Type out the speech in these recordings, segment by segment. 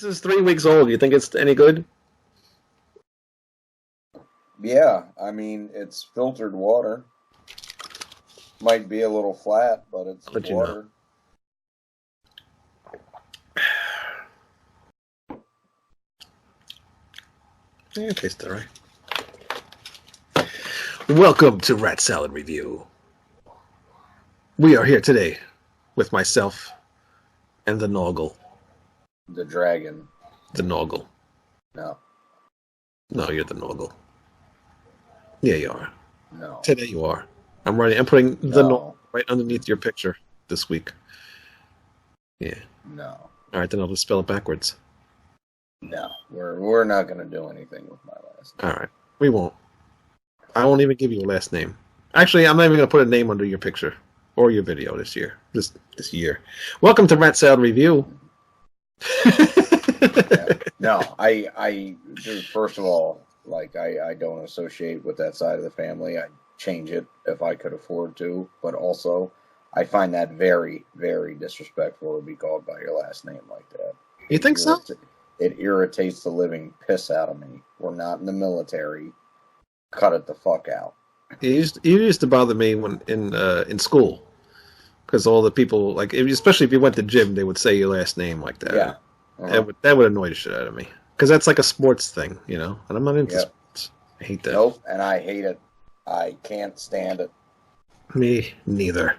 is 3 weeks old. You think it's any good? Yeah, I mean, it's filtered water. Might be a little flat, but it's I'll let water. You know. Yeah, it tastes all right. Welcome to Rat Salad Review. We are here today with myself and the Noggle. The dragon. The Noggle. No. No, you're the Noggle. Yeah, you are. No. Today you are. I'm putting the Noggle right underneath your picture this week. Yeah. No. All right, then I'll just spell it backwards. No, we're not going to do anything with my last name. All right, we won't. I won't even give you a last name. Actually, I'm not even going to put a name under your picture or your video this year. This year. Welcome to Rat Salad Review. Yeah. No, I first of all, like I don't associate with that side of the family. I'd change it if I could afford to, but also I find that very, very disrespectful to be called by your last name like that. You think so? It irritates the living piss out of me. We're not in the military. Cut it the fuck out. It used to bother me when in school, because all the people, like, especially if you went to gym, they would say your last name like that. Yeah. That would annoy the shit out of me, because that's like a sports thing, you know, and I'm not into sports. I hate that. Nope, and I hate it. I can't stand it. Me neither.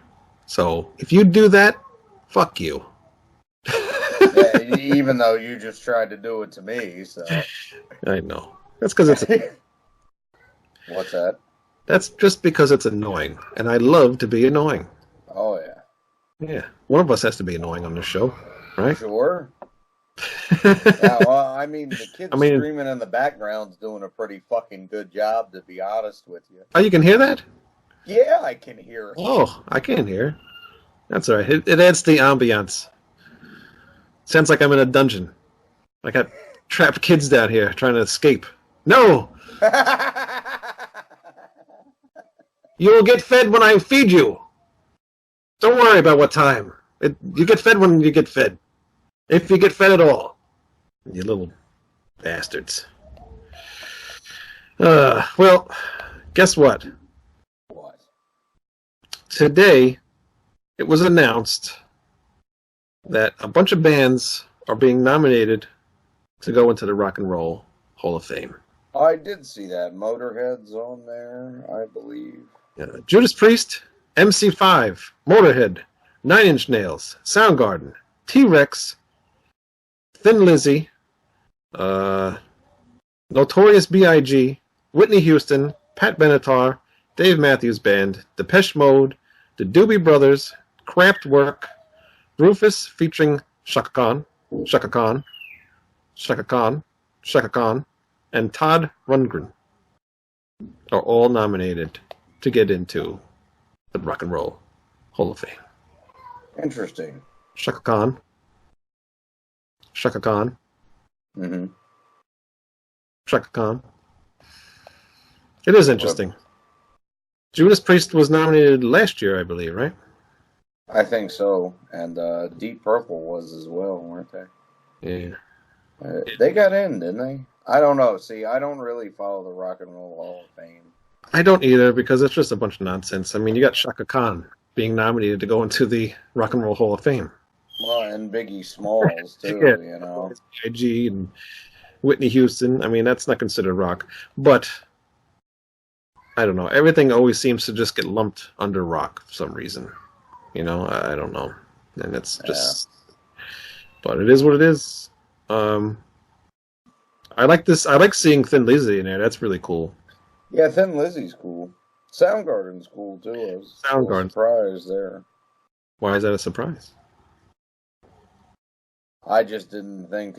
So if you do that, fuck you. Yeah, even though you just tried to do it to me, so. I know. That's because it's... What's that? That's just because it's annoying, and I love to be annoying. Oh, yeah. Yeah. One of us has to be annoying on this show, right? Sure. Yeah, well, I mean, the kid screaming in the background's doing a pretty fucking good job, to be honest with you. Oh, you can hear that? Yeah, I can hear it. Oh, I can hear. That's all right. It adds to the ambiance. Sounds like I'm in a dungeon. I got trapped kids down here trying to escape. No! You will get fed when I feed you. Don't worry about what time. You get fed when you get fed. If you get fed at all. You little bastards. Well, guess what? What? Today, it was announced that a bunch of bands are being nominated to go into the Rock and Roll Hall of Fame. I did see that. Motorhead's on there, I believe. Judas Priest, MC5, Motorhead, Nine Inch Nails, Soundgarden, T-Rex, Thin Lizzy, Notorious B.I.G., Whitney Houston, Pat Benatar, Dave Matthews Band, Depeche Mode, the Doobie Brothers, Kraftwerk, Rufus featuring Shaka Khan, and Todd Rundgren are all nominated to get into the Rock and Roll Hall of Fame. Interesting. Shaka Khan. Mm-hmm. Shaka Khan. It is interesting. Judas Priest was nominated last year, I believe, right? I think so. And Deep Purple was as well, weren't they? Yeah. They got in, didn't they? I don't know. See, I don't really follow the Rock and Roll Hall of Fame. I don't either, because it's just a bunch of nonsense. I mean, you got Shaka Khan being nominated to go into the Rock and Roll Hall of Fame. Well, and Biggie Smalls, too, Yeah. You know. B.I.G. and Whitney Houston. I mean, that's not considered rock. But, I don't know. Everything always seems to just get lumped under rock for some reason. You know, I don't know. And it's just... Yeah. But it is what it is. I like this. I like seeing Thin Lizzy in there. That's really cool. Yeah, Thin Lizzy's cool. Soundgarden's cool, too. I was surprised there. Why is that a surprise? I just didn't think...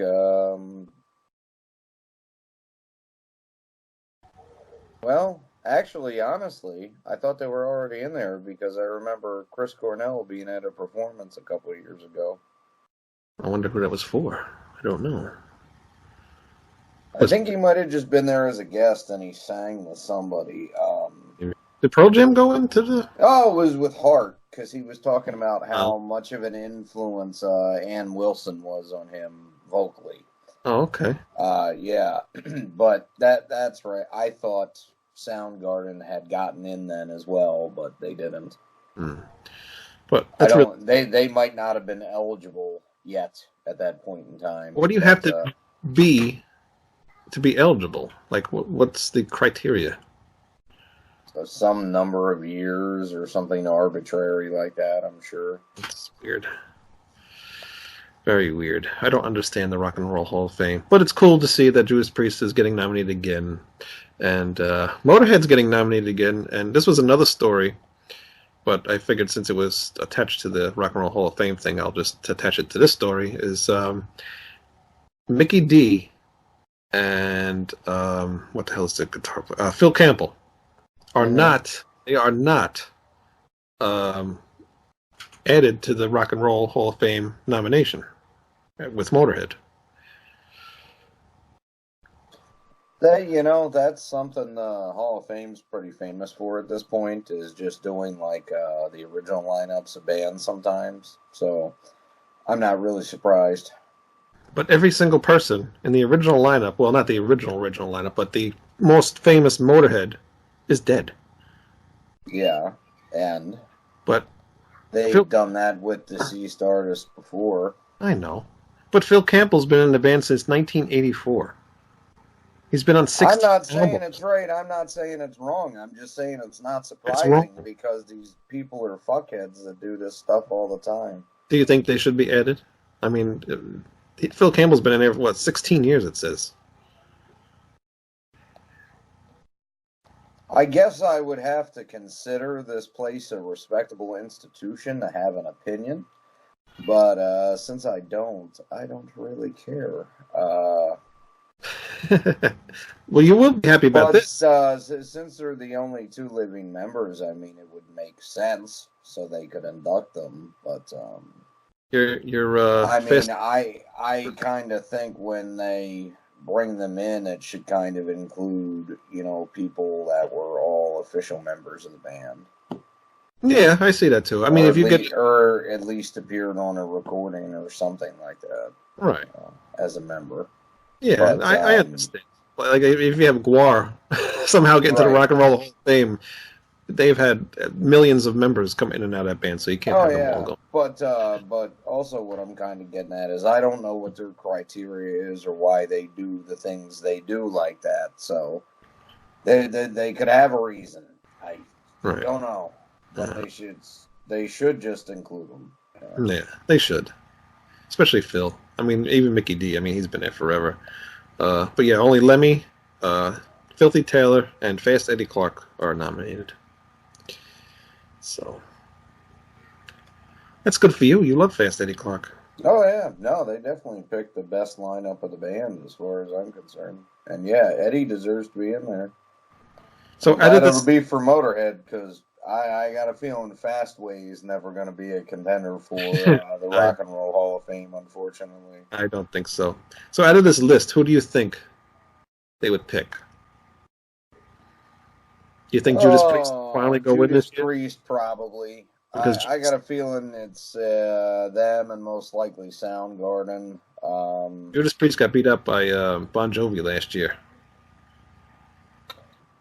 Well, actually, honestly, I thought they were already in there because I remember Chris Cornell being at a performance a couple of years ago. I wonder who that was for. I don't know. I think he might have just been there as a guest and he sang with somebody. Did Pearl Jam go into the... Oh, it was with Hart, because he was talking about how much of an influence Ann Wilson was on him vocally. Oh, okay. Yeah, but that's right. I thought Soundgarden had gotten in then as well, but they didn't. Hmm. But I that's really. don't. They might not have been eligible yet at that point in time. What do you have But to be to be eligible? Like, what's the criteria? so some number of years or something arbitrary like that, I'm sure. It's weird. Very weird. I don't understand the Rock and Roll Hall of Fame, but it's cool to see that Judas Priest is getting nominated again, and Motorhead's getting nominated again. And this was another story, but I figured since it was attached to the Rock and Roll Hall of Fame thing, I'll just attach it to this story. Is Mickey D and what the hell is the guitar player? Phil Campbell are Mm-hmm. not. They are not um, added to the Rock and Roll Hall of Fame nomination with Motorhead. That's something the Hall of Fame's pretty famous for at this point, is just doing like the original lineups of bands sometimes. So I'm not really surprised. But every single person in the original lineup, well, not the original lineup, but the most famous Motorhead is dead. Yeah, and But they've Phil, done that with deceased artists before. I know. But Phil Campbell's been in the band since 1984. He's been on I'm 16 not saying it's albums. right. I'm not saying it's wrong. I'm just saying it's not It's wrong. surprising because these people are fuckheads that do this stuff all the time. Do you think they should be added? I mean, Phil Campbell's been in there for, what, 16 years, it says. I guess I would have to consider this place a respectable institution to have an opinion, but since I don't really care. Well, you will be happy about But this. since they're the only two living members, I mean, it would make sense so they could induct them. But Your I mean, fast. I kind of think when they bring them in, it should kind of include people that were all official members of the band, Yeah, I see that too. I mean, if you get or at least appeared on a recording or something like that right, as a member. yeah, But I understand. Like if you have Guar somehow get into the right. Rock and Roll Hall of Fame, they've had millions of members come in and out of that band, so you can't Oh have them all yeah, go. but also what I'm kind of getting at is I don't know what their criteria is or why they do the things they do like that. So they could have a reason. I Right. don't know, but Uh, they should just include them. yeah, they should, especially Phil. I mean, even Mickey D. I mean, he's been there forever. But yeah, only Lemmy, Filthy Taylor, and Fast Eddie Clark are nominated. So that's good for you. You love Fast Eddie Clark. Oh yeah, no, they definitely picked the best lineup of the band as far as I'm concerned. And yeah, Eddie deserves to be in there. So I'm out of glad it'll this, be for Motorhead because I got a feeling Fastway is never going to be a contender for the I Rock and Roll Hall of Fame, unfortunately. I don't think so. So out of this list, who do you think they would pick? Do you think Judas Priest Oh, finally go win Judas this year? Priest probably. Because I got a feeling it's them and most likely Soundgarden. Judas Priest got beat up by Bon Jovi last year.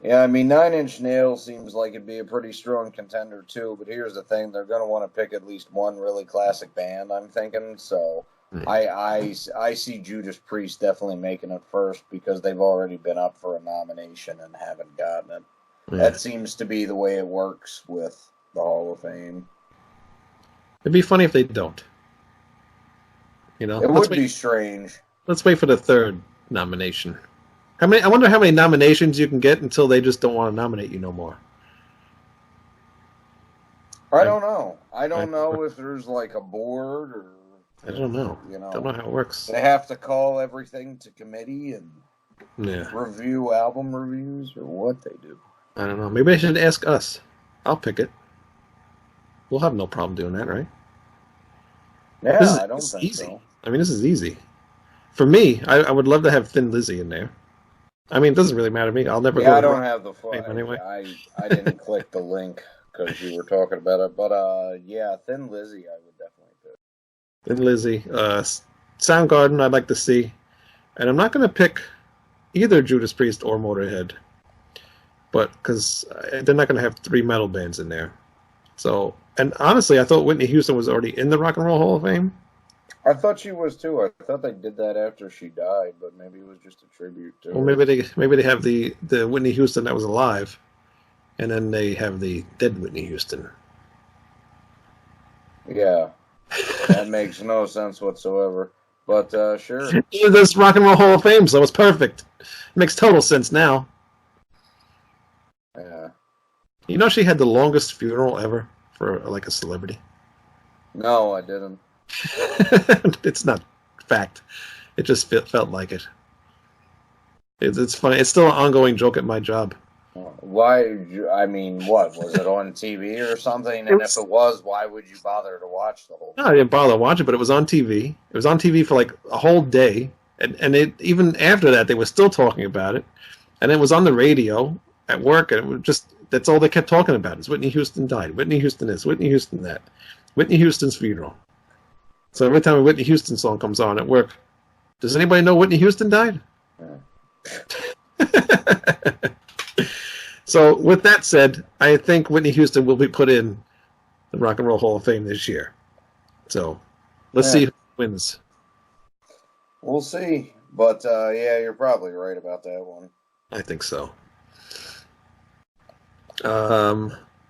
Yeah, I mean, Nine Inch Nails seems like it'd be a pretty strong contender too. But here's the thing: they're going to want to pick at least one really classic band. I'm thinking. So Hmm. I see Judas Priest definitely making it first because they've already been up for a nomination and haven't gotten it. Yeah. That seems to be the way it works with the Hall of Fame. It'd be funny if they don't. You know, It would be strange. let's wait for the third nomination. How many? I wonder how many nominations you can get until they just don't want to nominate you no more. I I don't know. I I, don't know if there's like a board or I don't know. you Don't know know how it works. they have to call everything to committee and Yeah, review album reviews or what they do. I don't know. Maybe I should ask us. I'll pick it. We'll have no problem doing that, right? Yeah, I This don't is think easy. so. I mean, this is easy. For me, I would love to have Thin Lizzy in there. I mean, it doesn't really matter to me. I'll never Yeah, go I to don't Rock have the Fame anyway. I didn't click the link because you were talking about it, but yeah, Thin Lizzy I would definitely pick. Thin Lizzy. Soundgarden, I'd like to see. and I'm not going to pick either Judas Priest or Motorhead, but because they're not going to have 3 metal bands in there. So, and honestly, I thought Whitney Houston was already in the Rock and Roll Hall of Fame. I thought she was too. I thought they did that after she died, but maybe it was just a tribute to Well, her. maybe they have the Whitney Houston that was alive, and then they have the dead Whitney Houston. Yeah, that makes no sense whatsoever. But sure. This Rock and Roll Hall of Fame, so it's perfect. It makes total sense now. Yeah. You know she had the longest funeral ever for like a celebrity. No, I didn't. It's not fact. It just felt like it. It's funny. It's still an ongoing joke at my job. Why? I mean, what was it on TV or something? And if it was, why would you bother to watch the whole thing? No, I didn't bother watching, but it was on TV. It was on TV for like a whole day, and even after that, they were still talking about it, and it was on the radio at work, and it was just that's all they kept talking about is Whitney Houston died, Whitney Houston this, Whitney Houston that, Whitney Houston's funeral. So every time a Whitney Houston song comes on at work, does anybody know Whitney Houston died? So with that said, I think Whitney Houston will be put in the Rock and Roll Hall of Fame this year. So let's see who wins. We'll see. But yeah, you're probably right about that one. I think so.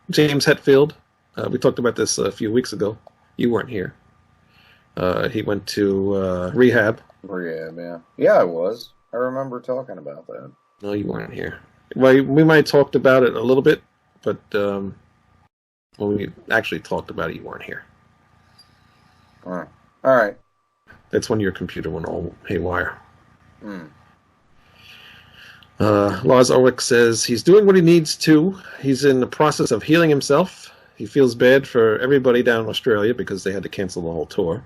James Hetfield, we talked about this a few weeks ago. You weren't here. He went to rehab. Rehab, yeah. Yeah, I was. I remember talking about that. No, you weren't here. Well, we might have talked about it a little bit, but when we actually talked about it, you weren't here. All right. That's when your computer went all haywire. Lars Ulrich says he's doing what he needs to. He's in the process of healing himself. He feels bad for everybody down in Australia because they had to cancel the whole tour.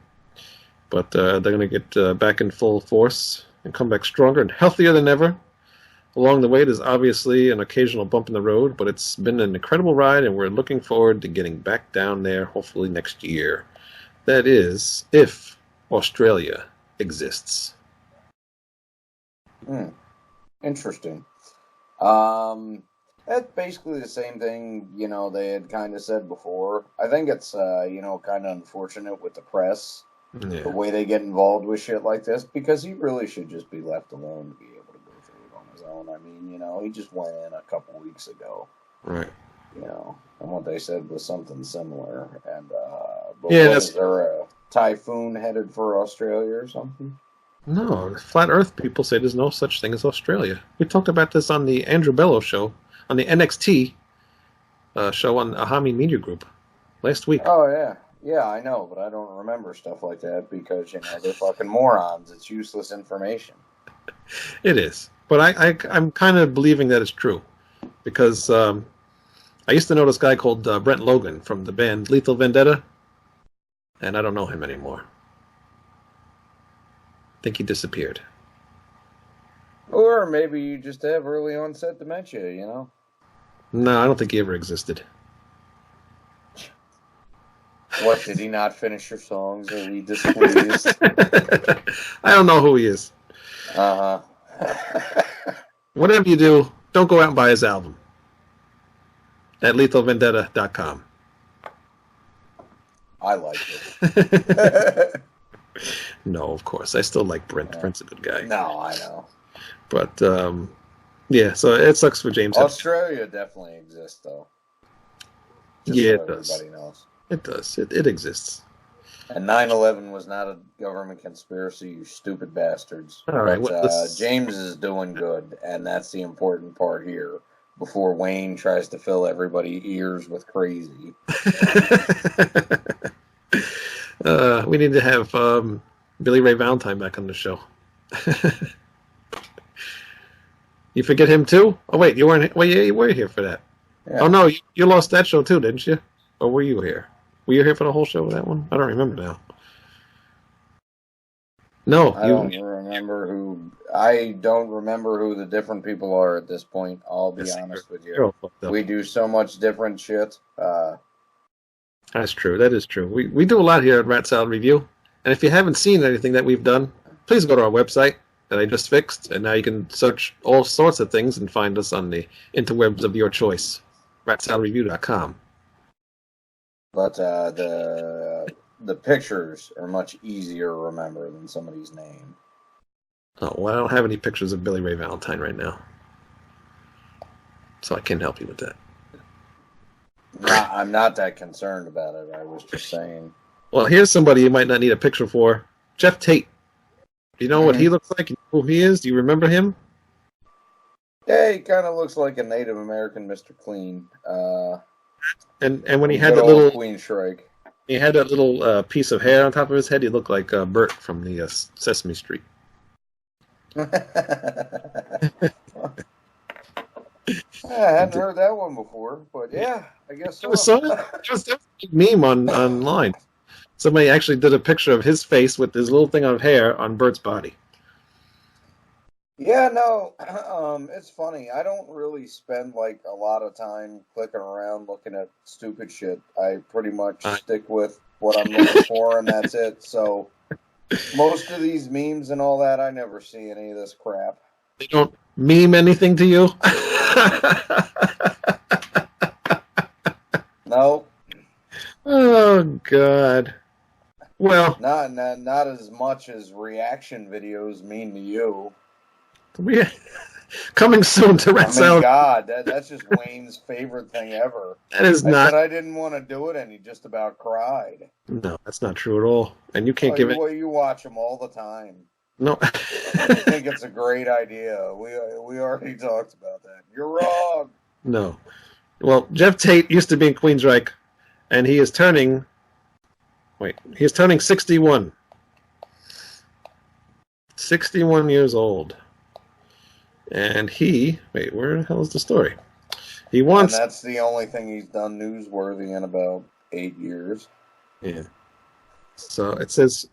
But they're going to get back in full force and come back stronger and healthier than ever. Along the way, there's obviously an occasional bump in the road, but it's been an incredible ride, and we're looking forward to getting back down there hopefully next year. That is, if Australia exists. Interesting. That's basically the same thing, they had kind of said before. I think it's, kind of unfortunate with the press, the way they get involved with shit like this, because he really should just be left alone to be able to go through it on his own. I mean, he just went in a couple weeks ago. Right. And what they said was something similar. And, is there a typhoon headed for Australia or something? No, Flat Earth people say there's no such thing as Australia. We talked about this on the Andrew Bello show, on the NXT show on the Hamin Media Group last week. Oh, yeah. Yeah, I know, but I don't remember stuff like that because, they're fucking morons. It's useless information. It is. But I'm kind of believing that it's true because I used to know this guy called Brent Logan from the band Lethal Vendetta, and I don't know him anymore. I think he disappeared. Or maybe you just have early onset dementia, No, I don't think he ever existed. What, did he not finish your songs? Are we displeased? I don't know who he is. Whatever you do, don't go out and buy his album. At lethalvendetta.com. I like it. No, of course. I still like Brent. Brent's a good guy. No, I know. But, yeah, so it sucks for James. Australia definitely exists, though. Just yeah, so it does. Everybody knows. It does. It exists. And 9/11 was not a government conspiracy, you stupid bastards. All right. But, James is doing good, and that's the important part here. Before Wayne tries to fill everybody's ears with crazy. We need to have Billy Ray Valentine back on the show. You forget him too? Oh wait, you weren't. Well, yeah, you were here for that. Yeah. Oh no, you lost that show too, didn't you? Or were you here? Were you here for the whole show with that one? I don't remember now. No, I don't remember who the different people are at this point. I'll be honest with you. We do so much different shit. That's true. That is true. We do a lot here at Rat Salad Review. And if you haven't seen anything that we've done, please go to our website. that I just fixed, and now you can search all sorts of things and find us on the interwebs of your choice. RatSaladReview.com. But the pictures are much easier to remember than somebody's name. Oh, well, I don't have any pictures of Billy Ray Valentine right now, so I can't help you with that. I'm not that concerned about it. I was just saying. Well, here's somebody you might not need a picture for. Jeff Tate. Do you know what he looks like? You know who he is? Do you remember him? Yeah, he kind of looks like a Native American Mr. Clean. And when he had that little Queen Shrike. He had that little piece of hair on top of his head. He looked like Bert from the Sesame Street. I hadn't heard that one before, but yeah, I guess so. It was a meme online. Somebody actually did a picture of his face with this little thing of hair on Bert's body. Yeah, no, it's funny. I don't really spend like a lot of time clicking around looking at stupid shit. I pretty much stick with what I'm looking for, and that's it. So most of these memes and all that, I never see any of this crap. They don't meme anything to you? No. Oh, God. Well, not as much as reaction videos mean to you. Coming soon to Red Salad. God, that's just Wayne's favorite thing ever. That is not. I said I didn't want to do it, and he just about cried. No, that's not true at all. And you can't give it. You watch him all the time. No. I think it's a great idea. We already talked about that. You're wrong. No. Well, Jeff Tate used to be in Queensryche, and he is turning. Wait, he is turning 61. 61 years old. And wait, where the hell is the story? He wants. And that's the only thing he's done newsworthy in about 8 years. Yeah. So it says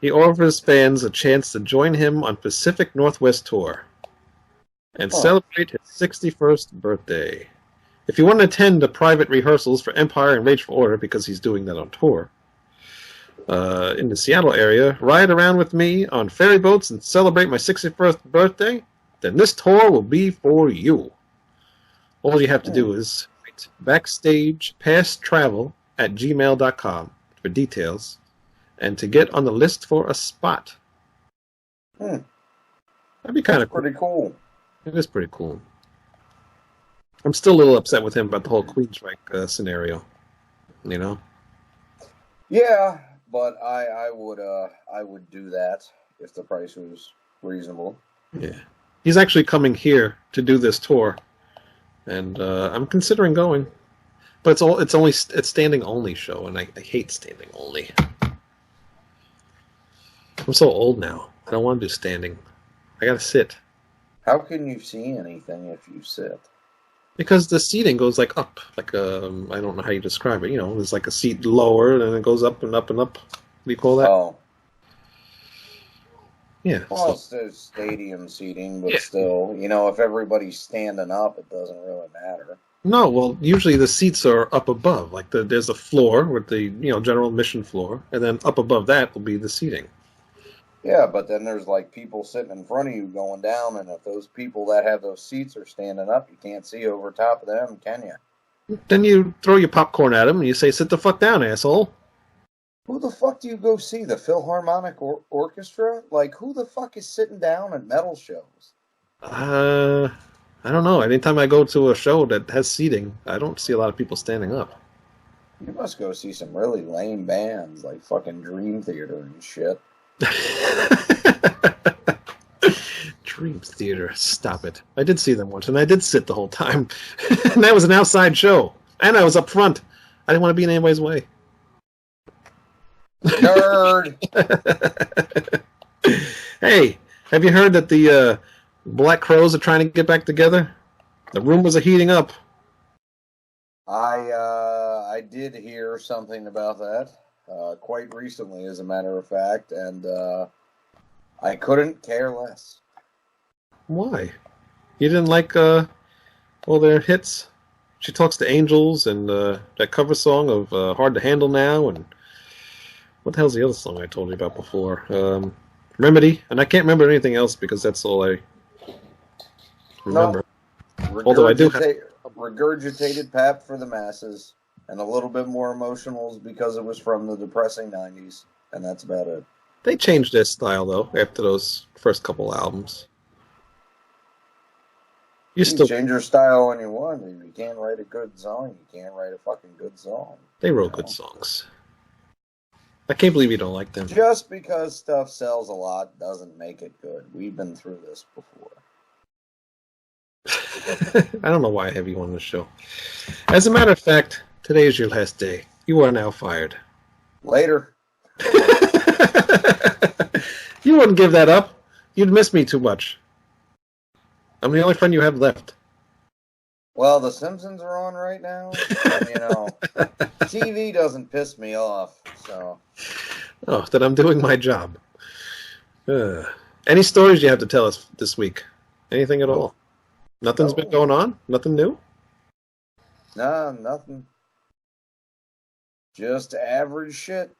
he offers fans a chance to join him on Pacific Northwest Tour and celebrate his 61st birthday. If you want to attend the private rehearsals for Empire and Rage for Order, because he's doing that on tour, in the Seattle area, ride around with me on ferry boats and celebrate my 61st birthday, then this tour will be for you. All you have to do is write backstagepasttravel@gmail.com for details and to get on the list for a spot. That'd be kind of cool. Pretty cool. It is pretty cool. I'm still a little upset with him about the whole Queensryche scenario. You know? Yeah. But I would do that if the price was reasonable. Yeah, he's actually coming here to do this tour, and I'm considering going. But it's standing only show, and I hate standing only. I'm so old now. I don't want to do standing. I gotta sit. How can you see anything if you sit? Because the seating goes like up, like I don't know how you describe it. You know, there's like a seat lower, and then it goes up and up and up. What do you call that? Oh, yeah. Well, it's stadium seating, but still, if everybody's standing up, it doesn't really matter. No, well, usually the seats are up above. Like there's a floor with the general admission floor, and then up above that will be the seating. Yeah, but then there's like people sitting in front of you going down, and if those people that have those seats are standing up, you can't see over top of them, can you? Then you throw your popcorn at them and you say, "Sit the fuck down, asshole." Who the fuck do you go see? The Philharmonic Orchestra? Like, who the fuck is sitting down at metal shows? I don't know. Anytime I go to a show that has seating, I don't see a lot of people standing up. You must go see some really lame bands, like fucking Dream Theater and shit. Dream Theater, stop it. I did see them once, and I did sit the whole time. And that was an outside show. And I was up front. I didn't want to be in anybody's way. Nerd! Hey, have you heard that the Black Crowes are trying to get back together? The rumors are heating up. I did hear something about that quite recently, as a matter of fact, and I couldn't care less. Why? You didn't like all their hits? She Talks to Angels and that cover song of Hard to Handle Now, and what the hell's the other song I told you about before? Remedy, and I can't remember anything else because that's all I remember. No, Although I do have... regurgitated pap for the masses, and a little bit more emotionals because it was from the depressing 90s, and that's about it. They changed their style, though, after those first couple albums. You can change your style when you want. If you can't write a good song, you can't write a fucking good song. They wrote good songs. I can't believe you don't like them. Just because stuff sells a lot doesn't make it good. We've been through this before. I don't know why I have you on the show. As a matter of fact, today is your last day. You are now fired. Later. You wouldn't give that up. You'd miss me too much. I'm the only friend you have left. Well, The Simpsons are on right now. And, TV doesn't piss me off. So. Oh, then I'm doing my job. Any stories you have to tell us this week? Anything at all? Nothing's been going on? Nothing new? Nah, nothing. Just average shit,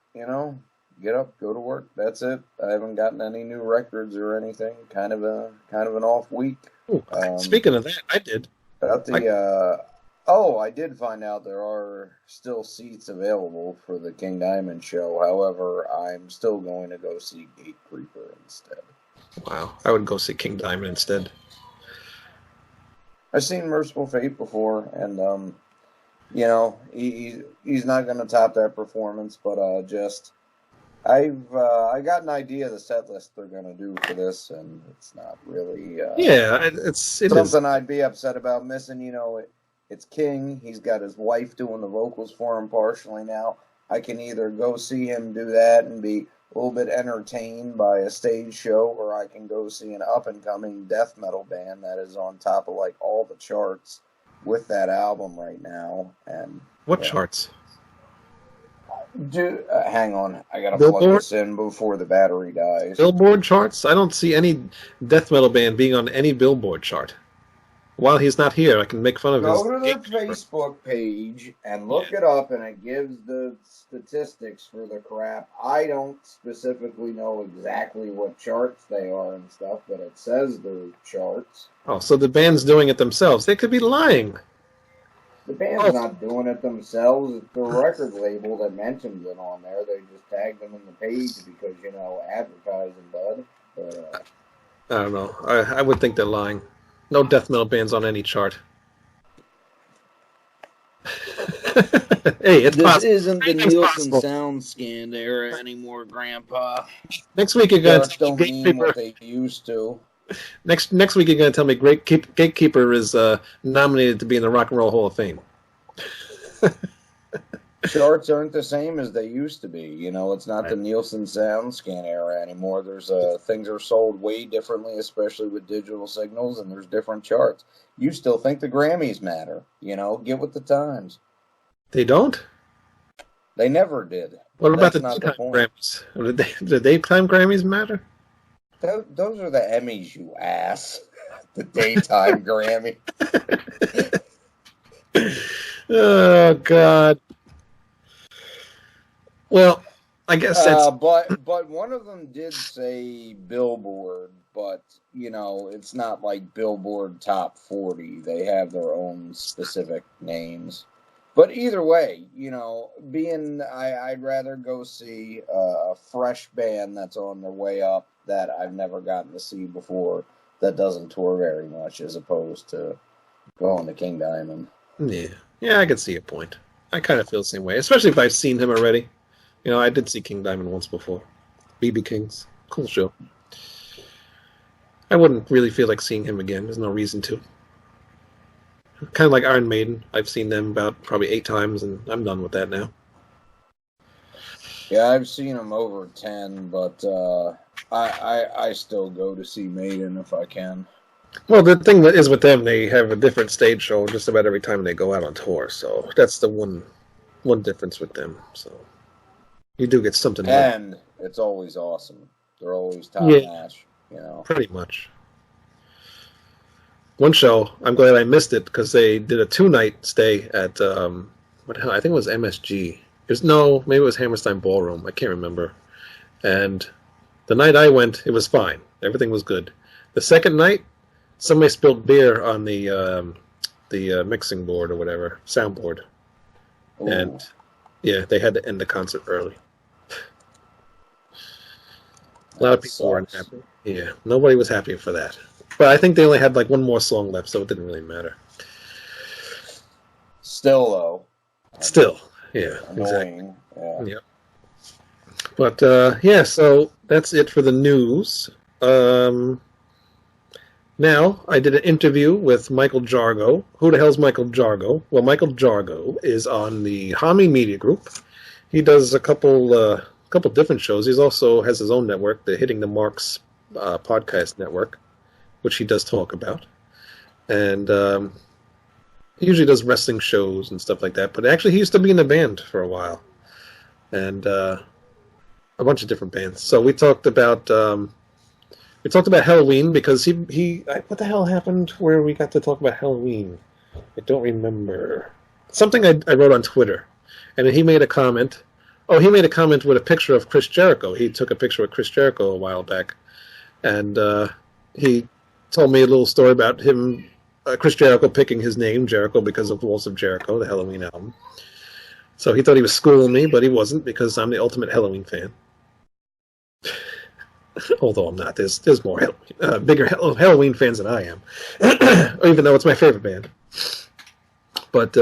Get up, go to work. That's it. I haven't gotten any new records or anything. Kind of an off week. Ooh, speaking of that, I did. I did find out there are still seats available for the King Diamond show. However, I'm still going to go see Gate Creeper instead. Wow, I would go see King Diamond instead. I've seen Merciful Fate before, and he's not going to top that performance, but I got an idea of the set list they're going to do for this, and it's not really it's something I'd be upset about missing. It's King. He's got his wife doing the vocals for him partially now. I can either go see him do that and be a little bit entertained by a stage show, or I can go see an up-and-coming death metal band that is on top of all the charts with that album right now. And what charts? Hang on. I gotta plug this in before the battery dies. Billboard charts? I don't see any death metal band being on any Billboard chart. While he's not here, I can make fun of his... Go to their Facebook page and look it up, and it gives the statistics for the crap. I don't specifically know exactly what charts they are and stuff, but it says they're charts. Oh, so the band's doing it themselves. They could be lying. The band's not doing it themselves. It's the record label that mentions it on there. They just tagged them in the page because, advertising, bud. But, I don't know. I would think they're lying. No death metal bands on any chart. Hey, it's this possible. Isn't the Nielsen sound scan era anymore, Grandpa. Next week you're going to don't mean what they used to. Next week you're going to tell me Gatekeeper is nominated to be in the Rock and Roll Hall of Fame. Charts aren't the same as they used to be. It's not the Nielsen sound scan era anymore. There's things are sold way differently, especially with digital signals, and there's different charts. You still think the Grammys matter? Get with the times. They don't? They never did. What about the daytime Grammys? Do the daytime Grammys matter? Those are the Emmys, you ass. The daytime Grammy. Oh, God. Well, I guess that's... But one of them did say Billboard, but, it's not like Billboard Top 40. They have their own specific names. But either way, I'd rather go see a fresh band that's on their way up that I've never gotten to see before that doesn't tour very much as opposed to going to King Diamond. Yeah, I can see your point. I kind of feel the same way, especially if I've seen him already. I did see King Diamond once before. BB King's. Cool show. I wouldn't really feel like seeing him again. There's no reason to. Kind of like Iron Maiden. I've seen them about probably 8 times, and I'm done with that now. Yeah, I've seen them over 10, but I still go to see Maiden if I can. Well, the thing is with them, they have a different stage show just about every time they go out on tour, so that's the one difference with them. So you do get something. And it's always awesome. They're always top-notch, Pretty much. One show, I'm glad I missed it because they did a 2-night stay at what the hell? I think it was MSG. Maybe it was Hammerstein Ballroom. I can't remember. And The night I went, it was fine. Everything was good. The second night, somebody spilled beer on the mixing board or whatever, soundboard. Ooh. And yeah, they had to end the concert early. A lot of people weren't happy. Yeah, nobody was happy for that. But I think they only had like one more song left, so it didn't really matter. Still, though. Still, yeah, Annoying. exactly. Yeah. But yeah, so that's it for the news. Now, I did an interview with Michael Jargo. Who the hell's Michael Jargo? Well, Michael Jargo is on the Hamin Media Group. He does a couple different shows. He also has his own network, the Hitting the Marks podcast network, which he does talk about. And he usually does wrestling shows and stuff like that. But actually, he used to be in a band for a while. And a bunch of different bands. So we talked about Helloween because he what the hell happened where we got to talk about Helloween? I don't remember. Something I wrote on Twitter, and then he made a comment. Oh, he made a comment with a picture of Chris Jericho. He took a picture of Chris Jericho a while back, and he told me a little story about him, Chris Jericho picking his name Jericho because of Walls of Jericho, the Helloween album. So he thought he was schooling me, but he wasn't because I'm the ultimate Helloween fan. Although I'm not. There's more bigger Helloween fans than I am, even though it's my favorite band. But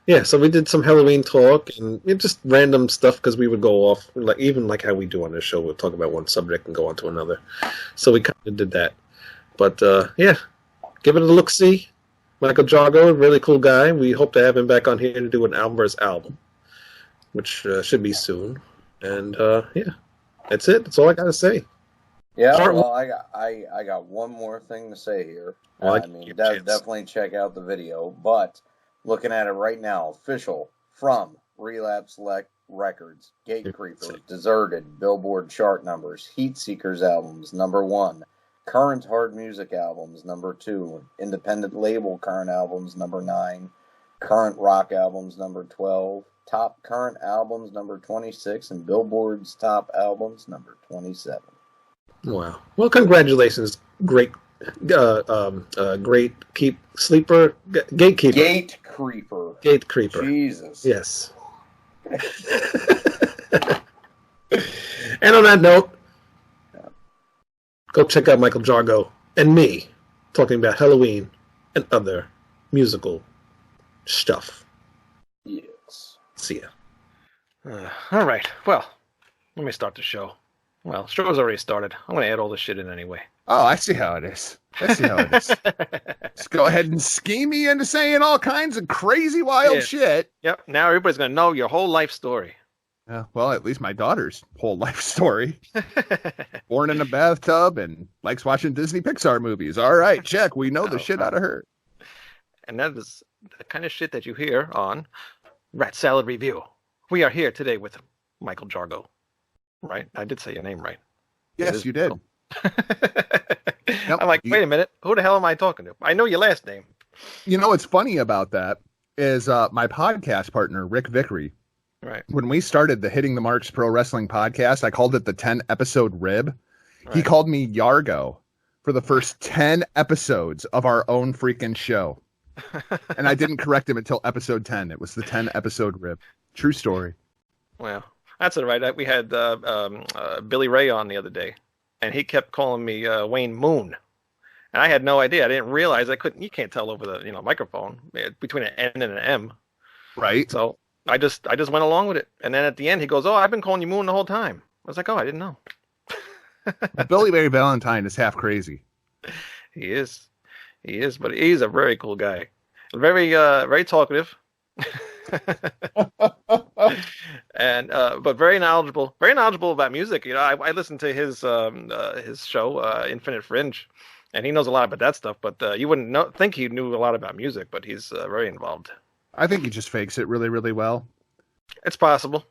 yeah, so we did some Helloween talk and just random stuff because we would go off like how we do on this show. We'll talk about one subject and go on to another. So we kind of did that. But yeah, give it a look-see. Michael Jargo, a really cool guy. We hope to have him back on here to do an album versus album, which should be soon. And yeah. That's it. That's all I got to say. Yeah, well, I got one more thing to say here. Well, I mean, definitely check out the video. But looking at it right now, official from Relapse Records, Gate Creeper, Deserted, Billboard chart numbers, Heat Seekers albums, #1, current hard music albums, #2, independent label current albums, #9, current rock albums, #12. Top current albums, #26, and Billboard's top albums, #27. Wow! Well, congratulations, great gatekeeper. Gate Creeper. Gate Creeper. Jesus. Yes. And on that note, go check out Michael Jargo and me talking about Helloween and other musical stuff. Yes. See ya. All right. Well, let me start the show. Well, the show's already started. I'm going to add all this shit in anyway. Oh, I see how it is. Just go ahead and scheme me into saying all kinds of crazy, wild shit. Yep. Now everybody's going to know your whole life story. Well, at least my daughter's whole life story. Born in a bathtub and likes watching Disney Pixar movies. All right, check. We know the shit out of her. And that is the kind of shit that you hear on Rat Salad Review. We are here today with Michael Jargo. Right? I did say your name right. Yes, you did. Yep. I'm like, wait a minute. Who the hell am I talking to? I know your last name. You know what's funny about that is my podcast partner, Rick Vickery. Right. When we started the Hitting the Marks Pro Wrestling podcast, I called it the 10-episode rib. Right. He called me Yargo for the first 10 episodes of our own freaking show. And I didn't correct him until episode 10. It was the 10-episode rib. True story. Well, that's all right. We had Billy Ray on the other day, and he kept calling me Wayne Moon. And I had no idea. I didn't realize I couldn't. You can't tell over the microphone between an N and an M. Right. So I just went along with it. And then at the end, he goes, "Oh, I've been calling you Moon the whole time." I was like, "Oh, I didn't know." Billy Ray Valentine is half crazy. He is, but he's a very cool guy. Very talkative. And but very knowledgeable about music. I listened to his show Infinite Fringe, and he knows a lot about that stuff. But you wouldn't think he knew a lot about music, but he's very involved. I think he just fakes it really, really well. It's possible.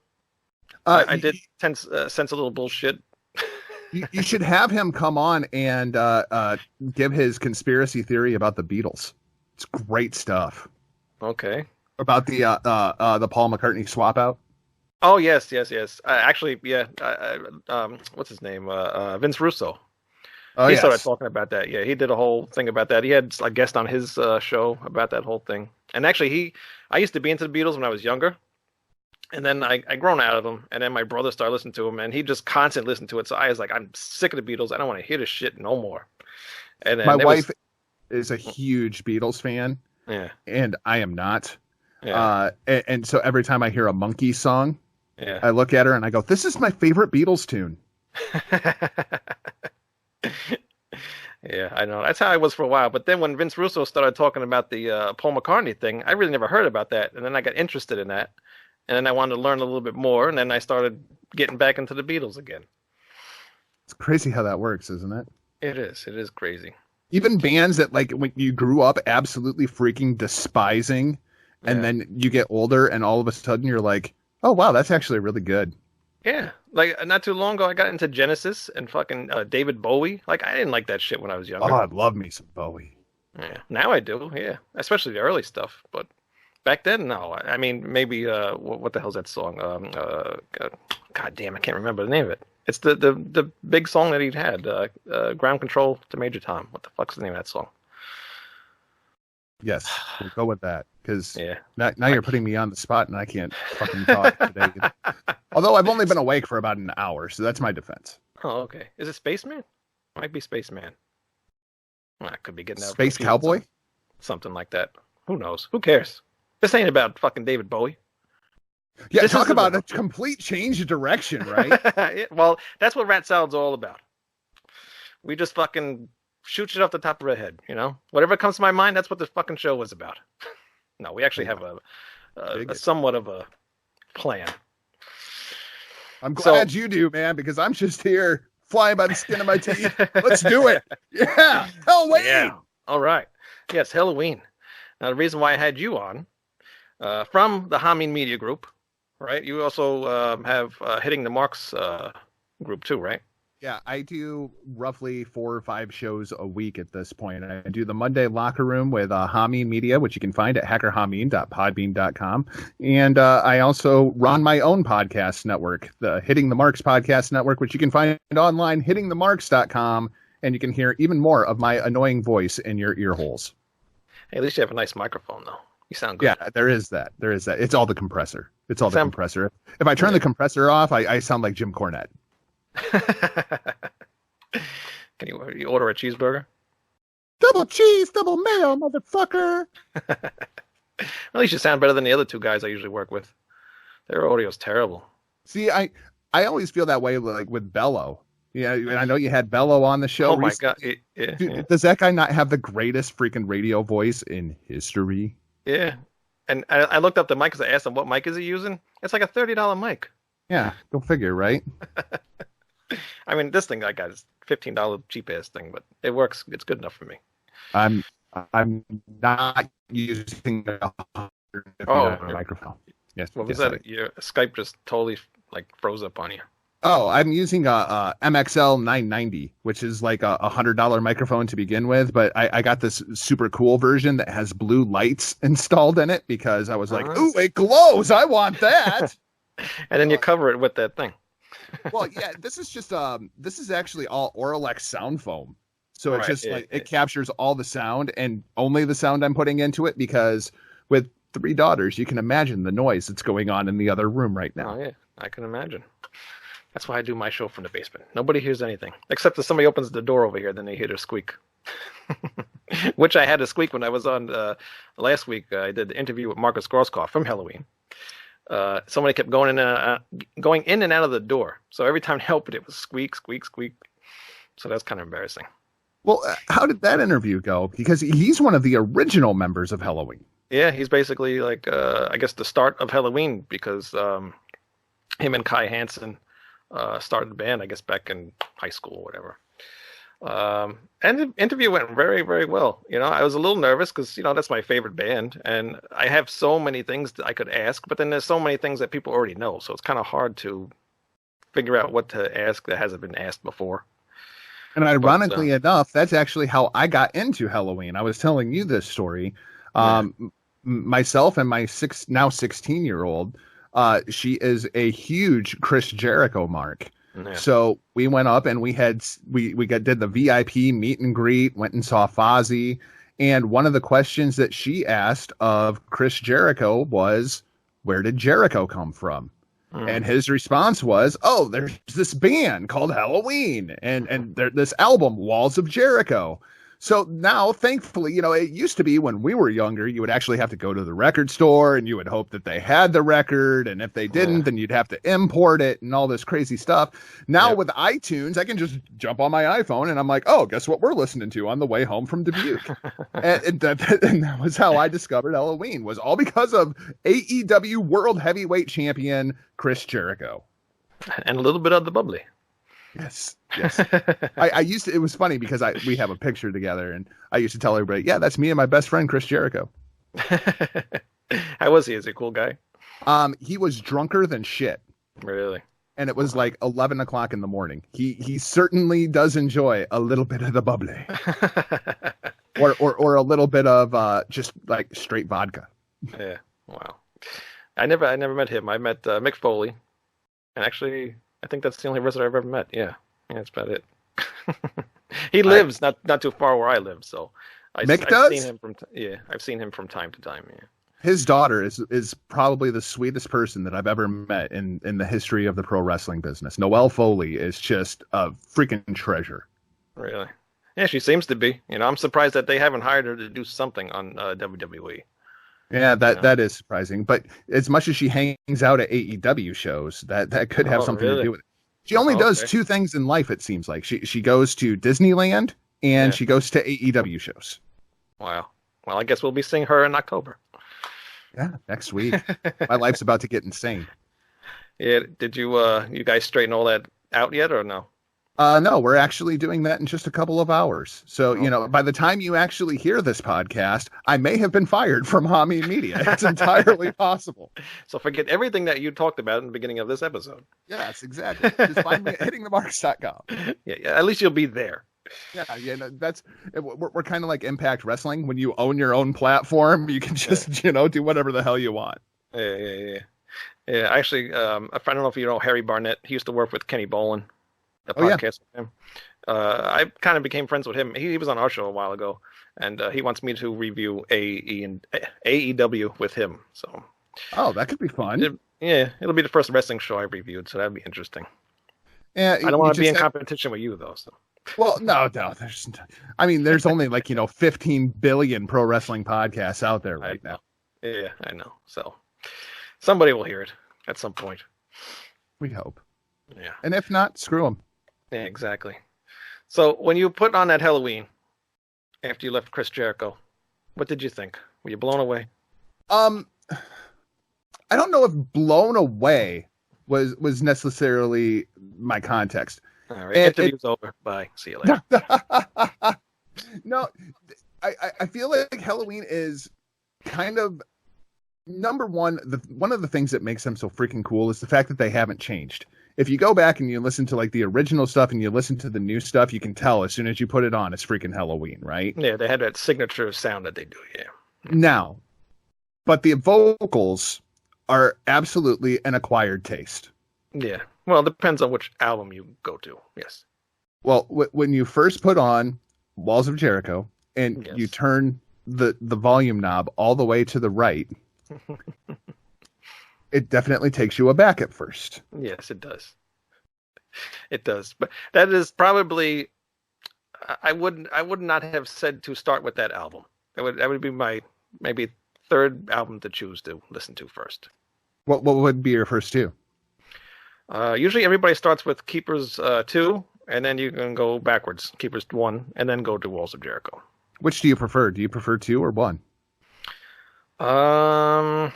I did sense a little bullshit. You should have him come on and give his conspiracy theory about the Beatles. It's great stuff. Okay. About the Paul McCartney swap out. Oh yes, yes, yes. Actually, yeah. What's his name? Vince Russo. Oh He started yes. talking about that. Yeah, he did a whole thing about that. He had a guest on his show about that whole thing. And actually, I used to be into the Beatles when I was younger, and then I grown out of them. And then my brother started listening to them, and he just constantly listened to it. So I was like, I'm sick of the Beatles. I don't want to hear this shit no more. And My then wife is a huge Beatles fan, yeah, and I am not. yeah, And so every time I hear a Monkey song, yeah. I look at her and I go, "This is my favorite Beatles tune." Yeah, I know. That's how I was for a while. But then when Vince Russo started talking about the Paul McCartney thing, I really never heard about that. And then I got interested in that. And then I wanted to learn a little bit more. And then I started getting back into the Beatles again. It's crazy how that works, isn't it? It is. It is crazy. Even bands that like when you grew up absolutely freaking despising, and Yeah. then you get older and all of a sudden you're like, "Oh wow, that's actually really good." Yeah. Like not too long ago, I got into Genesis and fucking David Bowie. Like I didn't like that shit when I was Oh, younger. I love me some Bowie. Yeah. Now I do. Yeah. Especially the early stuff. But back then, no. I mean, maybe what the hell's that song? God damn, I can't remember the name of it. It's the big song that he had, Ground Control to Major Tom. What the fuck's the name of that song? Yes, we'll go with that because Yeah. now you're putting me on the spot and I can't fucking talk today. Although I've only been awake for about an hour, so that's my defense. Oh, okay. Is it Spaceman? Might be Spaceman. Well, I could be getting out. Space Cowboy? Something like that. Who knows? Who cares? This ain't about fucking David Bowie. Yeah, This talk is about a about- complete change of direction, right? Well, that's what Rat Salad's all about. We just fucking shoot shit off the top of our head, you know? Whatever comes to my mind, that's what this fucking show was about. No, we actually have a somewhat of a plan. I'm So- glad you do, man, because I'm just here flying by the skin of my teeth. Let's do it. Yeah. Helloween. Yeah. All right. Yes, Helloween. Now, the reason why I had you on, from the Hamin Media Group, right? You also have Hitting the Marks group too, right? Yeah, I do roughly 4 or 5 shows a week at this point. I do the Monday Locker Room with Hamin Media, which you can find at hackerhamin.podbean.com. And I also run my own podcast network, the Hitting the Marks Podcast Network, which you can find online, hittingthemarks.com. And you can hear even more of my annoying voice in your ear holes. Hey, at least you have a nice microphone, though. You sound good. Yeah, there is that. There is that. It's all the compressor. It's all the Sound- compressor. If I turn the compressor off, I sound like Jim Cornette. Can you order a cheeseburger? Double cheese, double mayo, motherfucker. At least you sound better than the other two guys I usually work with. Their audio's terrible. See, I always feel that way like with Bello. Yeah, and I know you had Bello on the show. Oh my recently. god! Yeah, Dude, yeah. does that guy not have the greatest freaking radio voice in history? Yeah. And I looked up the mic because I asked him what mic is he using. It's like a $30 mic. Yeah, go figure, right? I mean, this thing I got is $15 cheap ass thing, but it works. It's good enough for me. I'm not using a $150 microphone. Yes. What was yes, that? Your Skype just totally like froze up on you. Oh, I'm using a MXL 990, which is like a $100 microphone to begin with, but I got this super cool version that has blue lights installed in it because I was like, Uh-huh. ooh, it glows. I want that. And then you cover it with that thing. Well, yeah, this is actually all Auralex sound foam. So it's Right, just yeah, like yeah. it captures all the sound and only the sound I'm putting into it because with 3 daughters, you can imagine the noise that's going on in the other room right now. Oh yeah, I can imagine. That's why I do my show from the basement. Nobody hears anything except if somebody opens the door over here, then they hear the squeak. Which I had a squeak when I was on last week. I did the interview with Marcus Grosskopf from Helloween. Somebody kept going in and out of the door. So every time they opened it was squeak, squeak, squeak. So that's kind of embarrassing. Well, how did that interview go? Because he's one of the original members of Helloween. Yeah, he's basically like I guess the start of Helloween because him and Kai Hansen started the band, I guess, back in high school or whatever. And the interview went very, very well. You know, I was a little nervous because, you know, that's my favorite band. And I have so many things that I could ask, but then there's so many things that people already know. So it's kind of hard to figure out what to ask that hasn't been asked before. And ironically enough, that's actually how I got into Helloween. I was telling you this story. Myself and my now 16-year-old she is a huge Chris Jericho mark. Yeah. So we went up and we did the VIP meet and greet, went and saw Fozzy. And one of the questions that she asked of Chris Jericho was, where did Jericho come from? And his response was, oh, there's this band called Helloween and this album, Walls of Jericho. So now, thankfully, it used to be when we were younger, you would actually have to go to the record store and you would hope that they had the record. And if they didn't, then you'd have to import it and all this crazy stuff. Now with iTunes, I can just jump on my iPhone and I'm like, oh, guess what we're listening to on the way home from Dubuque. and that was how I discovered Helloween, was all because of AEW World Heavyweight Champion Chris Jericho. And a little bit of the bubbly. Yes. I used to, it was funny because we have a picture together and I used to tell everybody, yeah, that's me and my best friend, Chris Jericho. How was he? Is he a cool guy? He was drunker than shit. Really? And it was like 11 o'clock in the morning. He certainly does enjoy a little bit of the bubbly or a little bit of just like straight vodka. Yeah. Wow. I never met him. I met Mick Foley, and actually, I think that's the only wrestler I've ever met. Yeah, that's about it. He lives not too far where I live, so Mick I've does? seen him I've seen him from time to time. Yeah. His daughter is probably the sweetest person that I've ever met in the history of the pro wrestling business. Noelle Foley is just a freaking treasure. Really? Yeah, she seems to be. I'm surprised that they haven't hired her to do something on WWE. Yeah, that is surprising. But as much as she hangs out at AEW shows, that could have something to do with it. She only does two things in life, it seems like. She goes to Disneyland and she goes to AEW shows. Wow. Well, I guess we'll be seeing her in October. Yeah, next week. My life's about to get insane. Yeah, did you guys straighten all that out yet or no? No, we're actually doing that in just a couple of hours. So, by the time you actually hear this podcast, I may have been fired from Hamin Media. It's entirely possible. So forget everything that you talked about in the beginning of this episode. Yes, exactly. Just find me at hittingthemarks.com. Yeah, at least you'll be there. Yeah, that's we're kind of like Impact Wrestling. When you own your own platform, you can just do whatever the hell you want. Yeah. Actually, I don't know if you know Harry Barnett. He used to work with Kenny Bolin. The podcast with him. I kind of became friends with him. He was on our show a while ago, and he wants me to review AEW with him. So, that could be fun. It'll be the first wrestling show I reviewed, so that'd be interesting. Yeah, I don't want to be in competition with you though. So. Well, no. There's only 15 billion pro wrestling podcasts out there right now. Yeah, I know. So somebody will hear it at some point. We hope. Yeah. And if not, screw them. Yeah, exactly. So when you put on that Helloween after you left Chris Jericho, what did you think? Were you blown away? I don't know if blown away was necessarily my context. All right, interview's over. Bye. See you later. No, I feel like Helloween is kind of number one. One of the things that makes them so freaking cool is the fact that they haven't changed. If you go back and you listen to the original stuff and you listen to the new stuff, you can tell as soon as you put it on, it's freaking Helloween, right? Yeah, they had that signature sound that they do. Yeah. Now, but the vocals are absolutely an acquired taste. Yeah. Well, it depends on which album you go to. Yes. Well, when you first put on Walls of Jericho and you turn the volume knob all the way to the right, it definitely takes you aback at first. Yes, it does. It does. But that is probably I would not have said to start with that album. That would be my maybe third album to choose to listen to first. What would be your first two? Usually everybody starts with Keepers 2, and then you can go backwards. Keepers 1, and then go to Walls of Jericho. Which do you prefer? Do you prefer 2 or 1? God,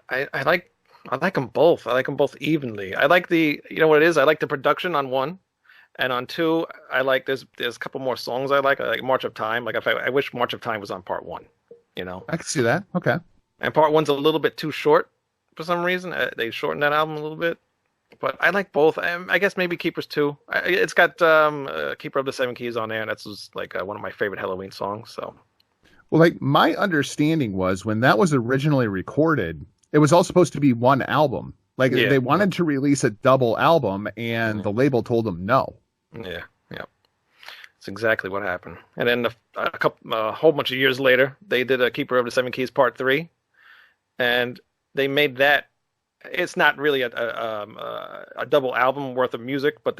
I like them both. I like them both evenly. I like what it is? I like the production on 1, and on 2, I like there's a couple more songs I like. I like March of Time. Like I wish March of Time was on part 1. I can see that. Okay. And part 1's a little bit too short for some reason. They shortened that album a little bit. But I like both. I guess maybe Keepers 2. It's got Keeper of the Seven Keys on there, and that's just one of my favorite Helloween songs. So, well, my understanding was when that was originally recorded, It was all supposed to be one album. Like Yeah. they wanted to release a double album, and the label told them no. Yeah, yeah. That's exactly what happened. And then a whole bunch of years later, they did a Keeper of the Seven Keys Part 3, and they made that. It's not really a double album worth of music, but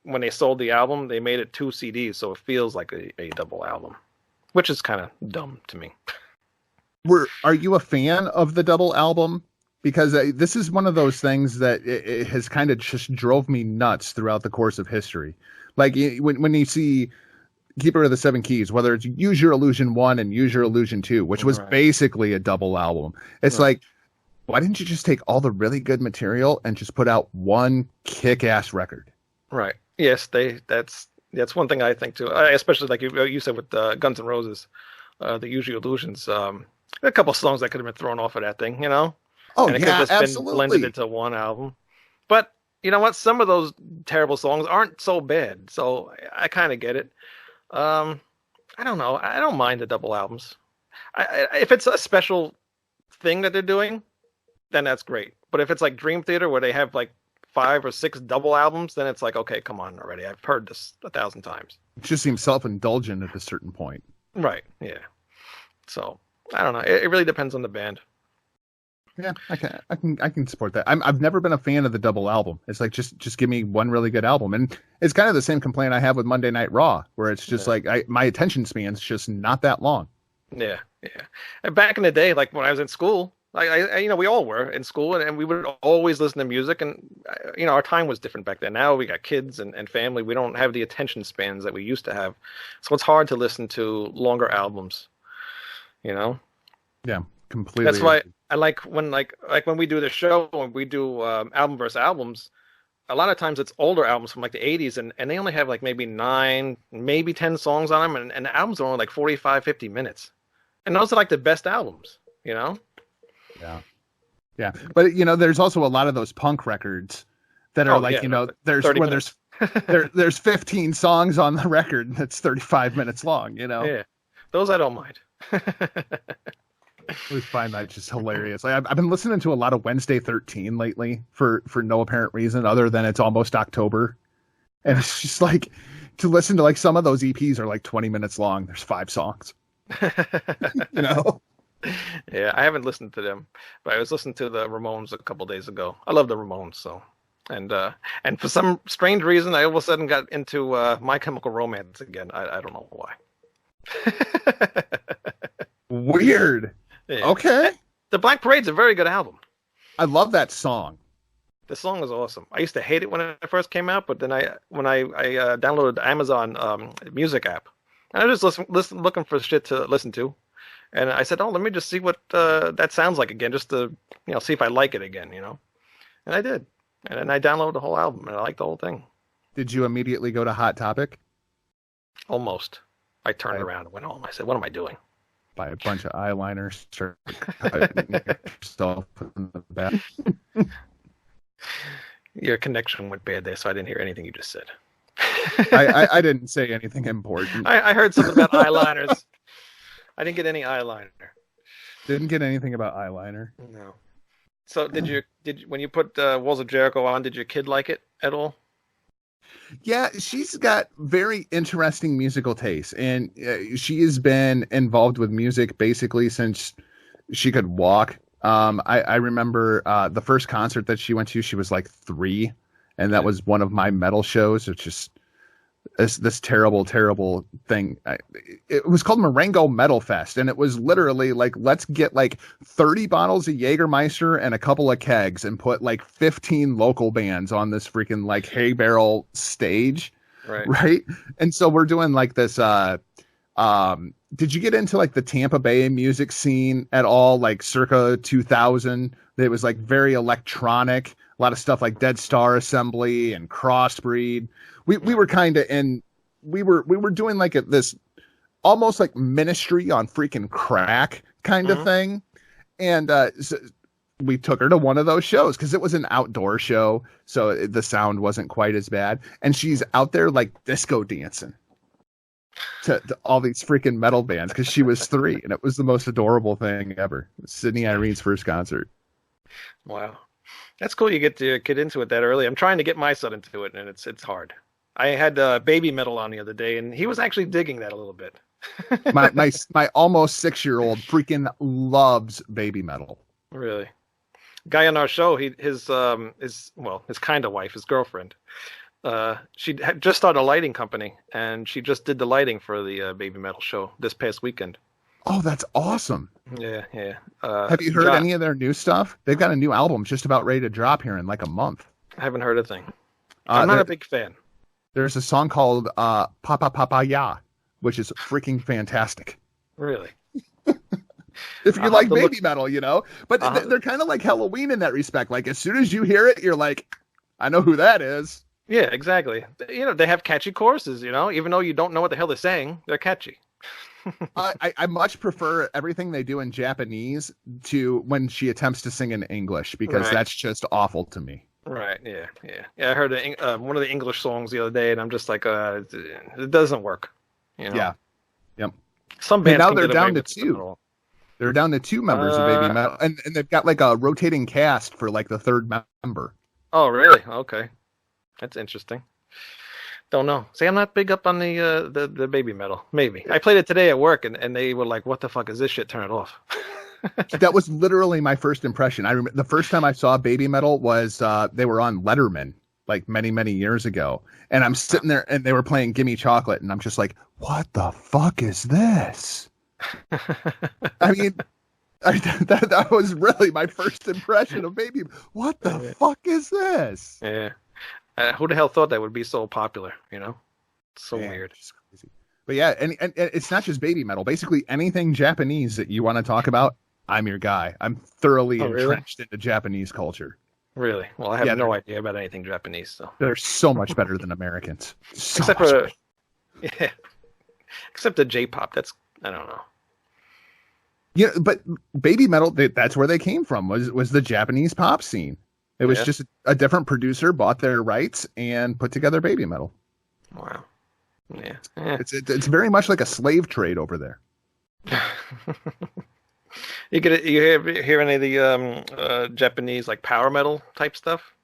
when they sold the album, they made it 2 CDs, so it feels like a double album, which is kind of dumb to me. Are you a fan of the double album? Because this is one of those things that it has kind of just drove me nuts throughout the course of history. Like when you see Keeper of the Seven Keys, whether it's Use Your Illusion 1 and Use Your Illusion 2, which was basically a double album. It's like, why didn't you just take all the really good material and just put out one kick-ass record? Right. Yes, that's one thing I think too. Especially like you said with Guns N' Roses, the Use Your Illusions. A couple of songs that could have been thrown off of that thing, you know? Oh, and it yeah, could have just absolutely. been blended into one album. But you know what? Some of those terrible songs aren't so bad, so I kind of get it. I don't know. I don't mind the double albums. If it's a special thing that they're doing, then that's great. But if it's like Dream Theater where they have like 5 or 6 double albums, then it's like, okay, come on already. I've heard this 1,000 times. It just seems self-indulgent at a certain point. Right. Yeah. So I don't know. It really depends on the band. Yeah, I can support that. I've never been a fan of the double album. It's like just give me one really good album, and it's kind of the same complaint I have with Monday Night Raw, where it's just like my attention span's just not that long. Yeah, yeah. And back in the day, like when I was in school, I we all were in school, and we would always listen to music, and our time was different back then. Now we got kids and family. We don't have the attention spans that we used to have, so it's hard to listen to longer albums. Yeah, completely. That's why I like when we do the show and we do album versus albums. A lot of times it's older albums from like the 80s, and they only have like maybe 9, maybe 10 songs on them, and the albums are only like 45, 50 minutes. And those are like the best albums, Yeah. Yeah. But, there's also a lot of those punk records that are there's 15 songs on the record that's 35 minutes long, Yeah. Those I don't mind. I always find that just hilarious. Like I've been listening to a lot of Wednesday 13 lately for no apparent reason other than it's almost October. And it's just like to listen to like some of those EPs are like 20 minutes long. There's 5 songs. Yeah, I haven't listened to them, but I was listening to the Ramones a couple days ago. I love the Ramones, so and for some strange reason I all of a sudden got into My Chemical Romance again. I don't know why. Weird. Yeah. Okay. The Black Parade's a very good album. I love that song. The song is awesome. I used to hate it when it first came out, but then when I downloaded the Amazon music app, and I was just looking for shit to listen to, and I said, "Oh, let me just see what that sounds like again, just to see if I like it again, And I did, and then I downloaded the whole album, and I liked the whole thing. Did you immediately go to Hot Topic? Almost. I turned around and went home. I said, "What am I doing?" Buy a bunch of eyeliners, start cutting yourself in the back. Your connection went bad there, so I didn't hear anything you just said. I didn't say anything important. I heard something about eyeliners. I didn't get any eyeliner. Didn't get anything about eyeliner. No. So did you when you put Walls of Jericho on? Did your kid like it at all? Yeah, she's got very interesting musical taste, and she has been involved with music basically since she could walk. I remember the first concert that she went to, she was like 3, and that was one of my metal shows. It's just this terrible thing. It was called Marengo Metal Fest, and it was literally like, let's get like 30 bottles of Jägermeister and a couple of kegs and put like 15 local bands on this freaking like hay barrel stage. Right. And so we're doing like this, did you get into like the Tampa Bay music scene at all? Like circa 2000, it was like very electronic, a lot of stuff like Dead Star Assembly and Crossbreed. We were kind of we were doing like this almost like Ministry on freaking crack kind of thing. And so we took her to one of those shows because it was an outdoor show. So the sound wasn't quite as bad. And she's out there like disco dancing to all these freaking metal bands because she was 3. And it was the most adorable thing ever. Sydney Irene's first concert. Wow. That's cool. You get to get into it that early. I'm trying to get my son into it, and it's hard. I had baby metal on the other day, and he was actually digging that a little bit. My almost 6-year-old freaking loves baby metal. Really, guy on our show, his kind of wife, his girlfriend. She had just started a lighting company, and she just did the lighting for the baby metal show this past weekend. Oh, that's awesome. Yeah, yeah. Have you heard any of their new stuff? They've got a new album just about ready to drop here in like a month. I haven't heard a thing. I'm not a big fan. There's a song called Papa Papa Ya, which is freaking fantastic. Really? If you like baby metal, you know. But they're kind of like Helloween in that respect. Like, as soon as you hear it, you're like, I know who that is. Yeah, exactly. You know, they have catchy choruses, you know, even though you don't know what the hell they're saying, they're catchy. I much prefer everything they do in Japanese to when she attempts to sing in English, because that's just awful to me. Right, yeah. I heard one of the English songs the other day, and I'm just like, it doesn't work. You know? Yeah. Yep. Some bands now can they're get down away to with two. They're down to 2 members of Baby Metal, and they've got like a rotating cast for like the 3rd member. Oh, really? Okay, that's interesting. Don't know. See, I'm not big up on the baby metal. Maybe I played it today at work, and they were like, "What the fuck is this shit? Turn it off." That was literally my first impression. I remember the first time I saw baby metal was they were on Letterman like many years ago, and I'm sitting there and they were playing "Gimme Chocolate," and I'm just like, "What the fuck is this?" I mean, that was really my first impression of baby. What the fuck is this? Yeah. Who the hell thought that would be so popular? You know, so weird. But yeah, and it's not just baby metal. Basically, anything Japanese that you want to talk about, I'm your guy. I'm thoroughly entrenched into Japanese culture. Really? Well, I have no idea about anything Japanese. So they're so much better than Americans. Except the J-pop. That's, I don't know. Yeah, but baby metal, that's where they came from. Was the Japanese pop scene. It was just a different producer bought their rights and put together baby metal. Wow. Yeah. It's very much like a slave trade over there. You hear any of the Japanese like power metal type stuff?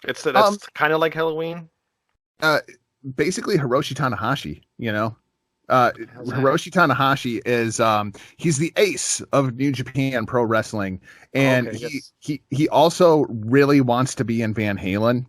That's kind of like Helloween. Basically Hiroshi Tanahashi, you know. Hiroshi Tanahashi is he's the ace of New Japan Pro Wrestling, and he also really wants to be in Van Halen.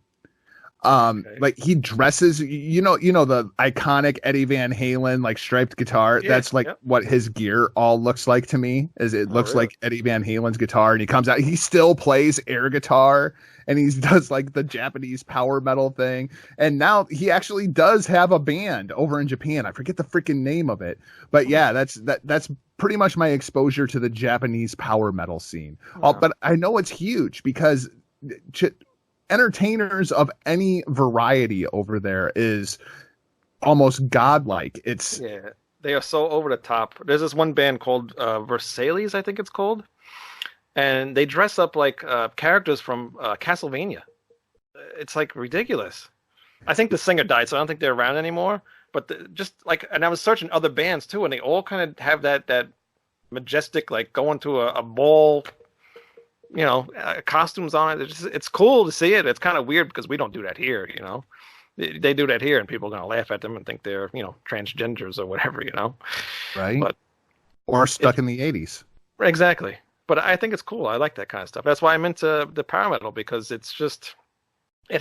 Like he dresses, you know the iconic Eddie Van Halen like striped guitar. That's like what his gear all looks like to me. It looks like Eddie Van Halen's guitar, and he comes out. He still plays air guitar, and he does like the Japanese power metal thing. And now he actually does have a band over in Japan. I forget the freaking name of it, but yeah, that's pretty much my exposure to the Japanese power metal scene. Wow. But I know it's huge because entertainers of any variety over there is almost godlike. They are so over the top. There's this one band called Versailles, I think it's called, and they dress up like characters from Castlevania. It's like ridiculous. I think the singer died, so I don't think they're around anymore. But and I was searching other bands too, and they all kind of have that majestic, like going to a ball, you know, costumes on it. It's cool to see it. It's kind of weird because we don't do that here, you know. They do that here, and people are going to laugh at them and think they're, you know, transgenders or whatever, you know. Right. Or stuck in the 80s. Exactly. But I think it's cool. I like that kind of stuff. That's why I'm into the power metal, because it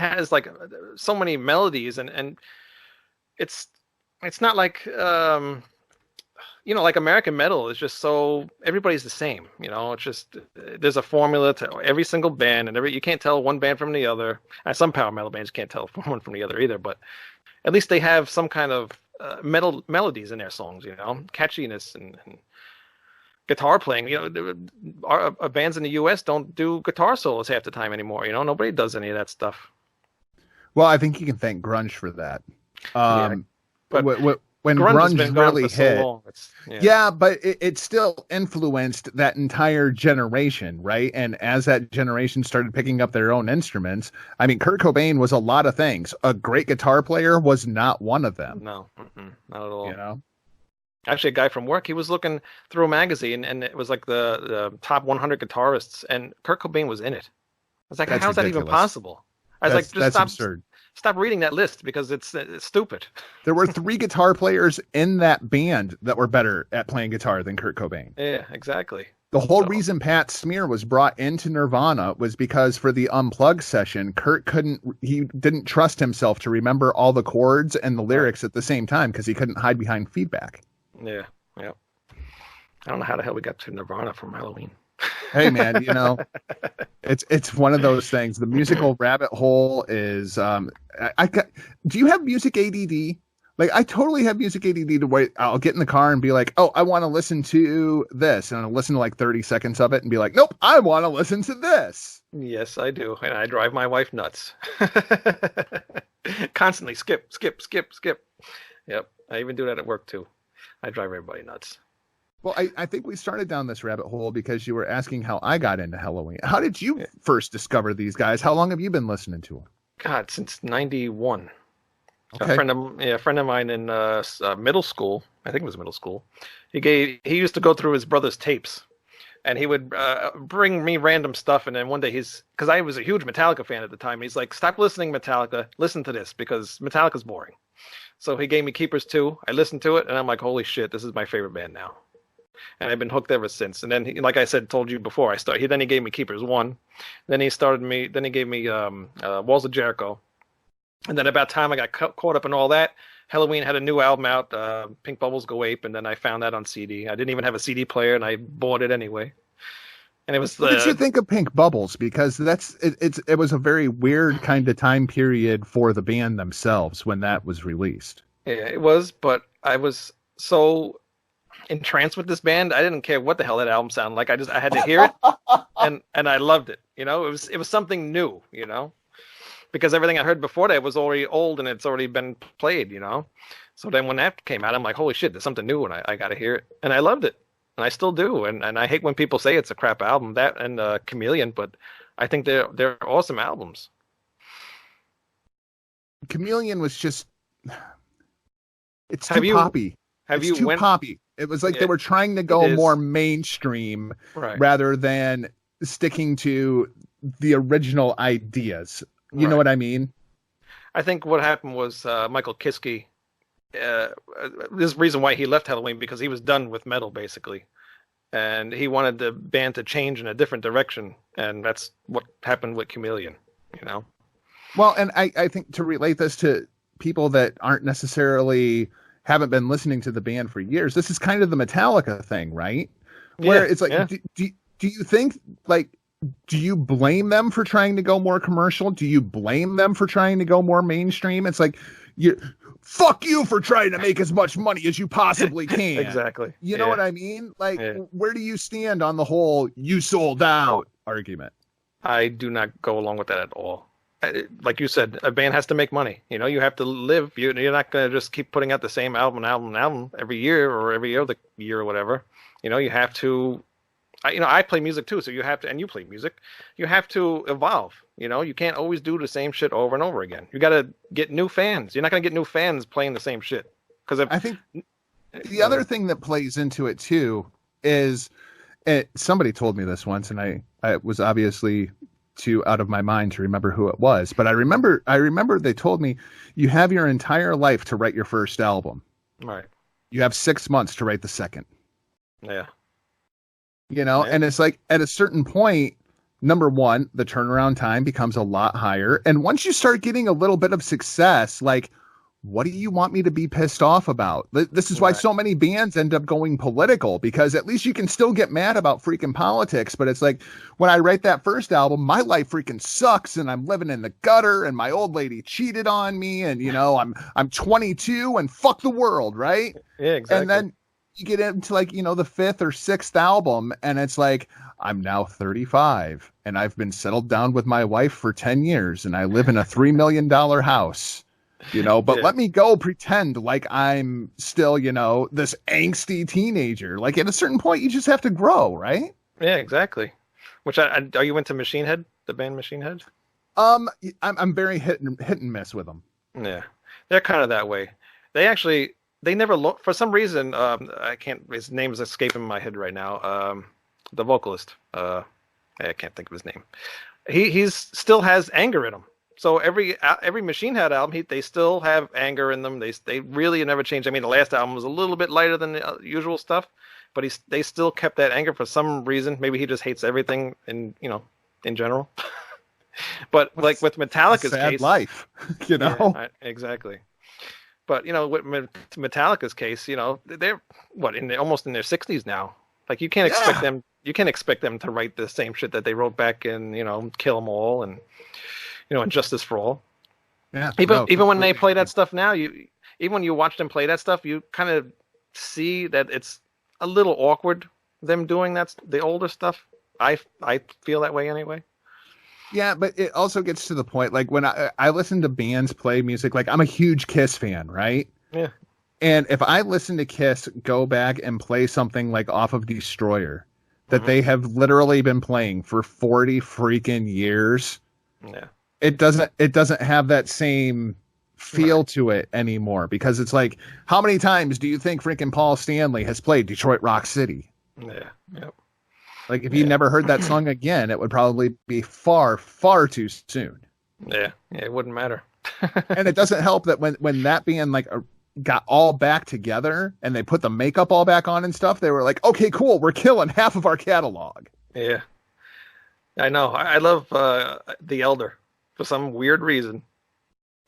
has like so many melodies, and it's not like you know, like American metal is just so everybody's the same, you know. It's just there's a formula to every single band, and you can't tell one band from the other. And some power metal bands can't tell one from the other either, but at least they have some kind of melodies in their songs, you know, catchiness and guitar playing. You know, our bands in the U.S. don't do guitar solos half the time anymore. You know, nobody does any of that stuff. Well, I think you can thank grunge for that. But when grunge really hit, but it still influenced that entire generation, right? And as that generation started picking up their own instruments, I mean, Kurt Cobain was a lot of things. A great guitar player was not one of them. No, not at all. You know, Actually, a guy from work, he was looking through a magazine, and it was like the top 100 guitarists, and Kurt Cobain was in it. I was like, That's how's that even ridiculous. possible? I was like, just That's stop, absurd. stop reading that list because it's stupid. There were 3 guitar players in that band that were better at playing guitar than Kurt Cobain. Yeah, exactly. The whole So- reason Pat Smear was brought into Nirvana was because for the Unplugged session, he didn't trust himself to remember all the chords and the lyrics at the same time because he couldn't hide behind feedback. Yeah, yeah. I don't know how the hell we got to Nirvana from Helloween. Hey man, it's one of those things. The musical rabbit hole is do you have music ADD? Like I totally have music ADD to wait. I'll get in the car and be like, oh, I want to listen to this. And I'll listen to like 30 seconds of it and be like, nope, I want to listen to this. Yes, I do. And I drive my wife nuts. Constantly skip. Yep. I even do that at work too. I drive everybody nuts. Well, I think we started down this rabbit hole because you were asking how I got into Helloween. How did you first discover these guys? How long have you been listening to them? God, since '91. Okay. A friend of mine in middle school, I think it was middle school. He used to go through his brother's tapes, and he would bring me random stuff. And then one day because I was a huge Metallica fan at the time, he's like, "Stop listening to Metallica. Listen to this because Metallica's boring." So he gave me Keepers 2. I listened to it, and I'm like, "Holy shit, this is my favorite band now." And I've been hooked ever since. And then, like I told you before, then he gave me Keepers 1. Then he gave me Walls of Jericho. And then about time I got caught up in all that, Helloween had a new album out, Pink Bubbles Go Ape, and then I found that on CD. I didn't even have a CD player, and I bought it anyway. And it was. What did you think of Pink Bubbles? Because it was a very weird kind of time period for the band themselves when that was released. Yeah, it was, but I was so entranced with this band, I didn't care what the hell that album sounded like. I had to hear it, and I loved it. It was something new. Because everything I heard before that was already old and it's already been played. So then when that came out, I'm like, holy shit, there's something new, and I got to hear it, and I loved it, and I still do. And I hate when people say it's a crap album, that and Chameleon, but I think they're awesome albums. Chameleon was just it's too poppy. It's too poppy. It was like they were trying to go more mainstream rather than sticking to the original ideas. You know what I mean? I think what happened was Michael Kiske. There's a reason why he left Helloween, because he was done with metal, basically. And he wanted the band to change in a different direction. And that's what happened with Chameleon, Well, and I think to relate this to people that aren't necessarily haven't been listening to the band for years, this is kind of the Metallica thing, right? Where it's like, do you think, like, do you blame them for trying to go more commercial? Do you blame them for trying to go more mainstream? It's like, fuck you for trying to make as much money as you possibly can. Exactly. You know what I mean? Like, where do you stand on the whole "you sold out" argument? I do not go along with that at all. Like you said, a band has to make money. You have to live. You're not going to just keep putting out the same album every year or every other year or whatever. You have to. I play music too, so you have to, and you play music. You have to evolve. You can't always do the same shit over and over again. You got to get new fans. You're not going to get new fans playing the same shit. Because I think the other thing that plays into it too is, somebody told me this once, and I was obviously too out of my mind to remember who it was, but I remember they told me you have your entire life to write your first album. Right. You have 6 months to write the second. Yeah. And it's like at a certain point, number one, the turnaround time becomes a lot higher. And once you start getting a little bit of success, like, what do you want me to be pissed off about? This is why so many bands end up going political, because at least you can still get mad about freaking politics. But it's like, when I write that first album, my life freaking sucks and I'm living in the gutter and my old lady cheated on me. And, I'm 22 and fuck the world. Right. Yeah, exactly. And then you get into like, the fifth or sixth album and it's like, I'm now 35 and I've been settled down with my wife for 10 years and I live in a $3 million house. But let me go pretend like I'm still, this angsty teenager. Like at a certain point, you just have to grow, right? Yeah, exactly. Which are you into Machine Head, the band Machine Head? I'm very hit and miss with them. Yeah, they're kind of that way. They actually they never for some reason. I can't. His name is escaping my head right now. The vocalist. I can't think of his name. He's still has anger in him. So every Machine Head album, they still have anger in them. They really never changed. I mean, the last album was a little bit lighter than the usual stuff, but they still kept that anger for some reason. Maybe he just hates everything in general. But like with Metallica's sad case, life, exactly. But with Metallica's case, they're almost in their 60s now. Like you can't expect them. You can't expect them to write the same shit that they wrote back in Kill 'Em All and and Justice for All. Yeah. Even when they play that stuff now, even when you watch them play that stuff, you kind of see that it's a little awkward them doing the older stuff. I feel that way anyway. Yeah, but it also gets to the point, like when I listen to bands play music, like I'm a huge Kiss fan, right? Yeah. And if I listen to Kiss go back and play something like off of Destroyer that they have literally been playing for 40 freaking years, yeah, it doesn't have that same feel to it anymore, because it's like, how many times do you think freaking Paul Stanley has played Detroit Rock City? Yeah. Yep. Like, if you never heard that song again, it would probably be far, far too soon. Yeah, it wouldn't matter. And it doesn't help that when that band got all back together and they put the makeup all back on and stuff, they were like, okay, cool, we're killing half of our catalog. Yeah, I know. I love The Elder for some weird reason,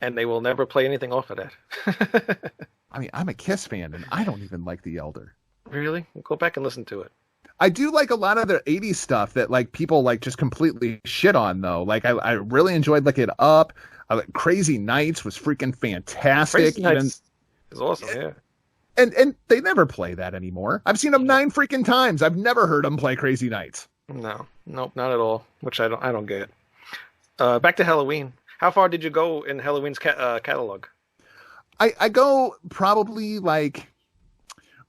and they will never play anything off of that. I mean, I'm a Kiss fan, and I don't even like The Elder. Really? Go back and listen to it. I do like a lot of their 80s stuff that like people like just completely shit on, though. Like I really enjoyed Lick It Up. Crazy Nights was freaking fantastic. Crazy Nights is awesome, yeah. And they never play that anymore. I've seen them 9 freaking times. I've never heard them play Crazy Nights. No, nope, not at all. Which I don't get. Back to Helloween. How far did you go in Helloween's catalog? I go probably like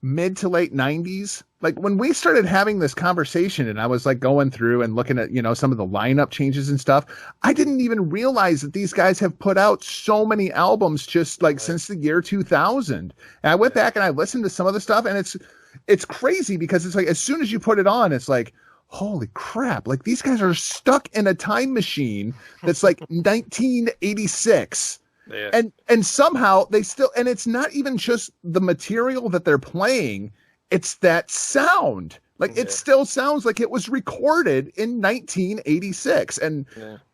mid to late 90s. Like when we started having this conversation and I was like going through and looking at, some of the lineup changes and stuff, I didn't even realize that these guys have put out so many albums just like since the year 2000. And I went back and I listened to some of the stuff, and it's crazy because it's like, as soon as you put it on, it's like, holy crap. Like these guys are stuck in a time machine that's like 1986. Yeah. And somehow they still, and it's not even just the material that they're playing, it's that sound. Like it still sounds like it was recorded in 1986. And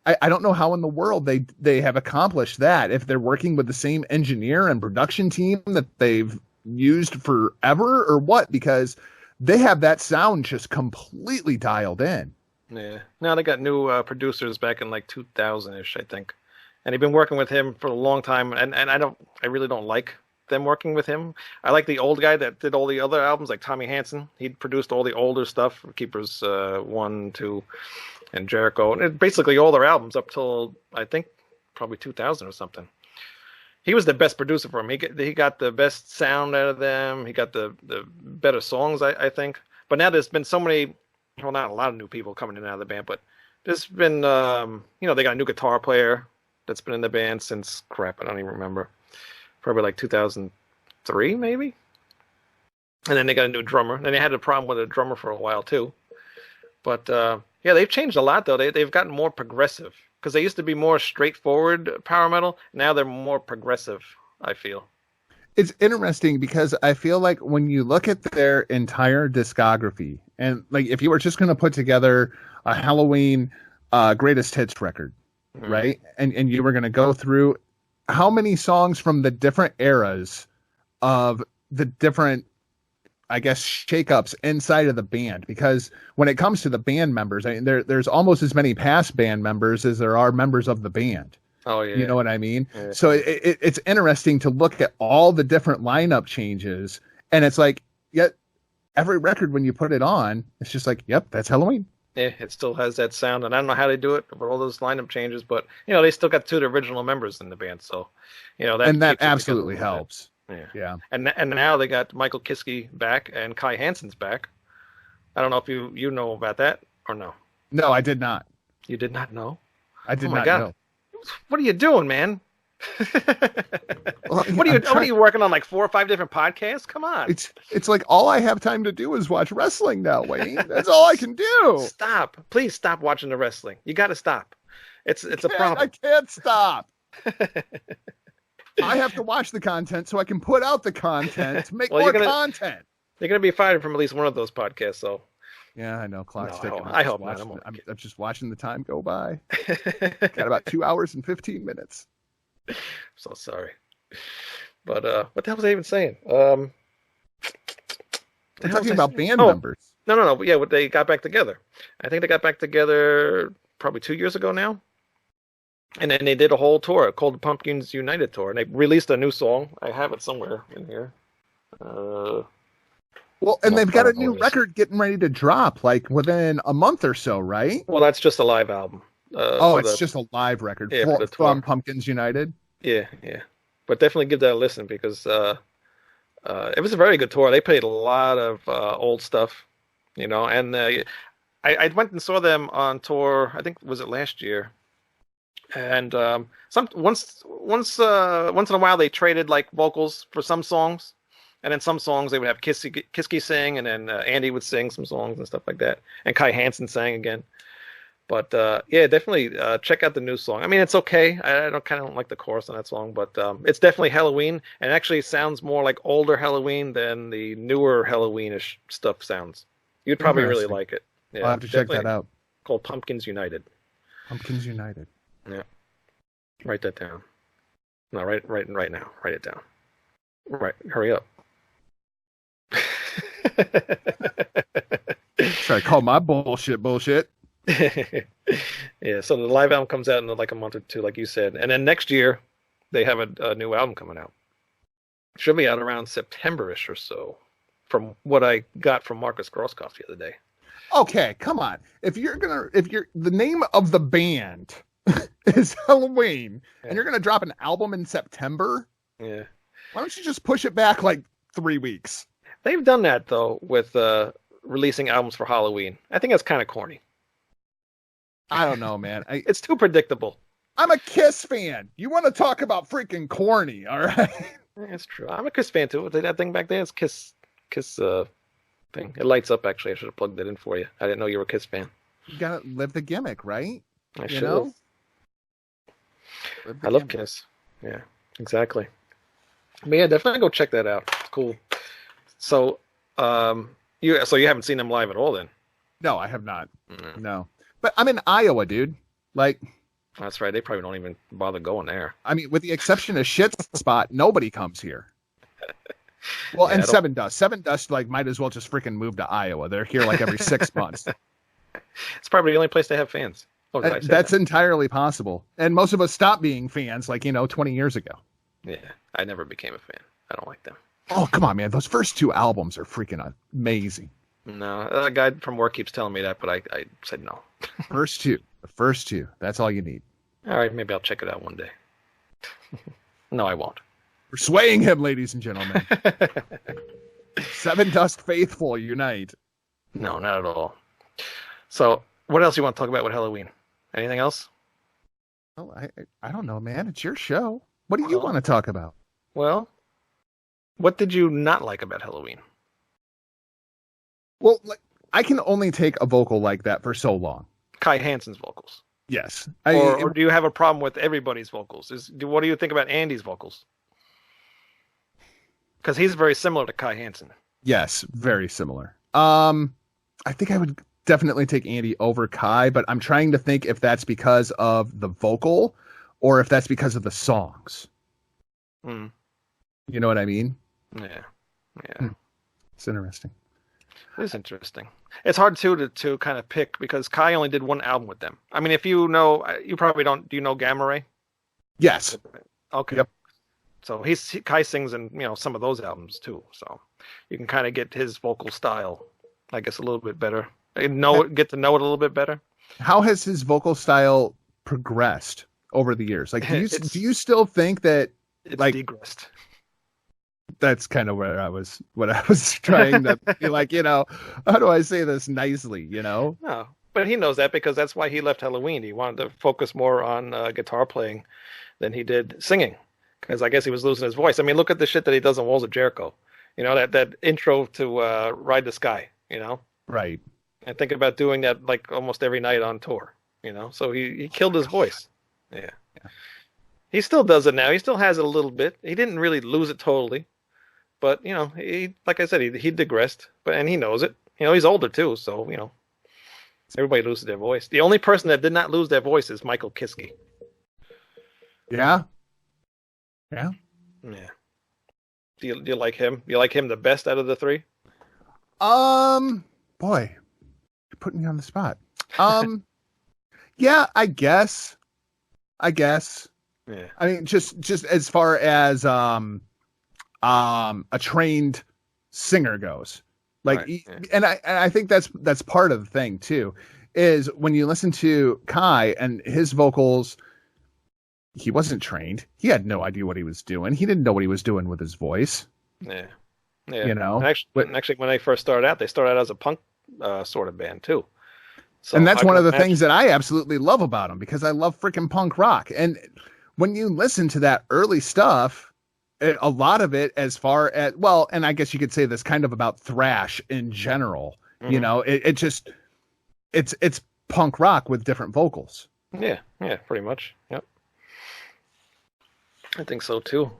I don't know how in the world they have accomplished that, if they're working with the same engineer and production team that they've used forever or what, because they have that sound just completely dialed in. Yeah. Now they got new producers back in like 2000-ish, I think. And they've been working with him for a long time, and I really don't like them working with him. I like the old guy that did all the other albums, like Tommy Hansen. He produced all the older stuff, Keepers 1, 2, and Jericho, and basically all their albums up till I think probably 2000 or something. He was the best producer for him. He got the best sound out of them. He got the better songs, I think. But now there's been so many, well, not a lot of new people coming in and out of the band, but there's been they got a new guitar player that's been in the band since I don't even remember. Probably like 2003, maybe. And then they got a new drummer. And they had a problem with a drummer for a while too. But they've changed a lot though. They've gotten more progressive, because they used to be more straightforward power metal. Now they're more progressive, I feel. It's interesting because I feel like when you look at their entire discography, and like if you were just going to put together a Helloween greatest hits record, right? And you were going to go through how many songs from the different eras of the different, I guess, shakeups inside of the band. Because when it comes to the band members, I mean, there's almost as many past band members as there are members of the band. Oh, yeah. You know what I mean? Yeah. So it's interesting to look at all the different lineup changes. And it's like, yet every record, when you put it on, it's just like, yep, that's Helloween. Yeah, it still has that sound, and I don't know how they do it with all those lineup changes, but they still got 2 of the original members in the band, so that absolutely helps. Yeah. And now they got Michael Kiske back and Kai Hansen's back. I don't know if you know about that or no. No, I did not. You did not know? I did Oh my not God. know. What are you doing, man? Well, What are you working on? Like 4 or 5 different podcasts? Come on. It's like all I have time to do is watch wrestling now, Wayne. That's all I can do. Stop. Please stop watching the wrestling. You got to stop. It's a problem. I can't stop. I have to watch the content so I can put out the content to make more content. You're going to be fired from at least one of those podcasts, so. Yeah, I know. Clock's ticking. I hope not. I'm just watching the time go by. Got about 2 hours and 15 minutes. So sorry. But what the hell was I even saying? We're talking about band members. No. Yeah, they got back together. I think they got back together probably 2 years ago now. And then they did a whole tour called the Pumpkins United Tour. And they released a new song. I have it somewhere in here. Well, and they've got a new record getting ready to drop, like within a month or so, right? Well, that's just a live album. It's just a live record from Pumpkins United? Yeah. But definitely give that a listen because it was a very good tour. They played a lot of old stuff, and I went and saw them on tour, I think, was it last year? And once in a while they traded like vocals for some songs. And then some songs they would have Kiski sing, and then Andy would sing some songs and stuff like that. And Kai Hansen sang again. But yeah, definitely check out the new song. I mean, it's okay. I don't like the chorus on that song, but it's definitely Helloween, and actually sounds more like older Helloween than the newer Halloweenish stuff sounds. You'd probably really like it. Yeah, I'll have to check that out. Called Pumpkins United. Pumpkins United. Yeah. Write that down. No, right now. Write it down. Right. Hurry up. Sorry, call my bullshit. Yeah, so the live album comes out in like a month or two, like you said, and then next year they have a new album coming out. Should be out around September-ish or so, from what I got from Marcus Grosskopf the other day. Okay, come on. If the name of the band is Helloween, and you're gonna drop an album in September, why don't you just push it back like 3 weeks? They've done that though with releasing albums for Halloween. I think that's kind of corny. I don't know, man. It's too predictable. I'm a Kiss fan. You want to talk about freaking corny, all right? That's true. I'm a Kiss fan too. That thing back there is Kiss thing. It lights up. Actually, I should have plugged it in for you. I didn't know you were a Kiss fan. You gotta live the gimmick, right? I should have. I love Kiss. Yeah, exactly. But yeah, definitely go check that out. It's cool. So, you haven't seen them live at all then? No, I have not. No. But I'm in Iowa, dude. Like, that's right. They probably don't even bother going there. I mean, with the exception of Shit Spot, nobody comes here. Well, and Seven Dust. Seven Dust, like, might as well just freaking move to Iowa. They're here like every 6 months. It's probably the only place they have fans. That's entirely possible. And most of us stopped being fans, 20 years ago. Yeah, I never became a fan. I don't like them. Oh, come on, man. Those first 2 albums are freaking amazing. No, a guy from work keeps telling me that, but I said no. The first two. That's all you need. All right, maybe I'll check it out one day. No, I won't. We're swaying him, ladies and gentlemen. Seven Dust Faithful unite. No, not at all. So, what else you want to talk about with Helloween? Anything else? Well, I don't know, man. It's your show. What do you want to talk about? Well, what did you not like about Helloween? Well, I can only take a vocal like that for so long. Kai Hansen's vocals. Yes. Or do you have a problem with everybody's vocals? What do you think about Andy's vocals? Because he's very similar to Kai Hansen. Yes, very similar. I think I would definitely take Andy over Kai, but I'm trying to think if that's because of the vocal or if that's because of the songs. Mm. You know what I mean? Yeah. It's interesting. It is interesting. It's hard to kind of pick because Kai only did one album with them. I mean, if you know, you probably don't. Do you know Gamma Ray? Yes. Okay. Yep. So Kai sings in some of those albums too. So you can kind of get his vocal style, I guess, a little bit better. Get to know it a little bit better. How has his vocal style progressed over the years? Like, do you still think that it's degressed? That's kind of what I was trying to be like, how do I say this nicely, No, but he knows that because that's why he left Helloween. He wanted to focus more on guitar playing than he did singing, because I guess he was losing his voice. I mean, look at the shit that he does on Walls of Jericho. You know, that intro to Ride the Sky. You know, Right. and think about doing that like almost every night on tour. You know, so he killed his voice. Yeah. He still does it now. He still has it a little bit. He didn't really lose it totally, but you know, he like I said, he digressed, and he knows it. You know, he's older too, so you know, everybody loses their voice. The only person that did not lose their voice is Michael Kiske. Yeah. Yeah. Yeah. Do you like him? You like him the best out of the three? Boy, you're putting me on the spot. Yeah, I guess. Yeah. I mean, just as far as a trained singer goes, like, Right, yeah. and I think that's part of the thing too, is when you listen to Kai and his vocals, he wasn't trained. He had no idea what he was doing. He didn't know what he was doing with his voice. Yeah. Yeah. You know? And actually, when they first started out, they started out as a punk sort of band too. So And that's I one can of the imagine- things that I absolutely love about him, because I love freaking punk rock. And when you listen to that early stuff, a lot of it, as far as, well, and I guess you could say this kind of about thrash in general, you Mhm. know, it's punk rock with different vocals. Yeah, pretty much. Yep. I think so too.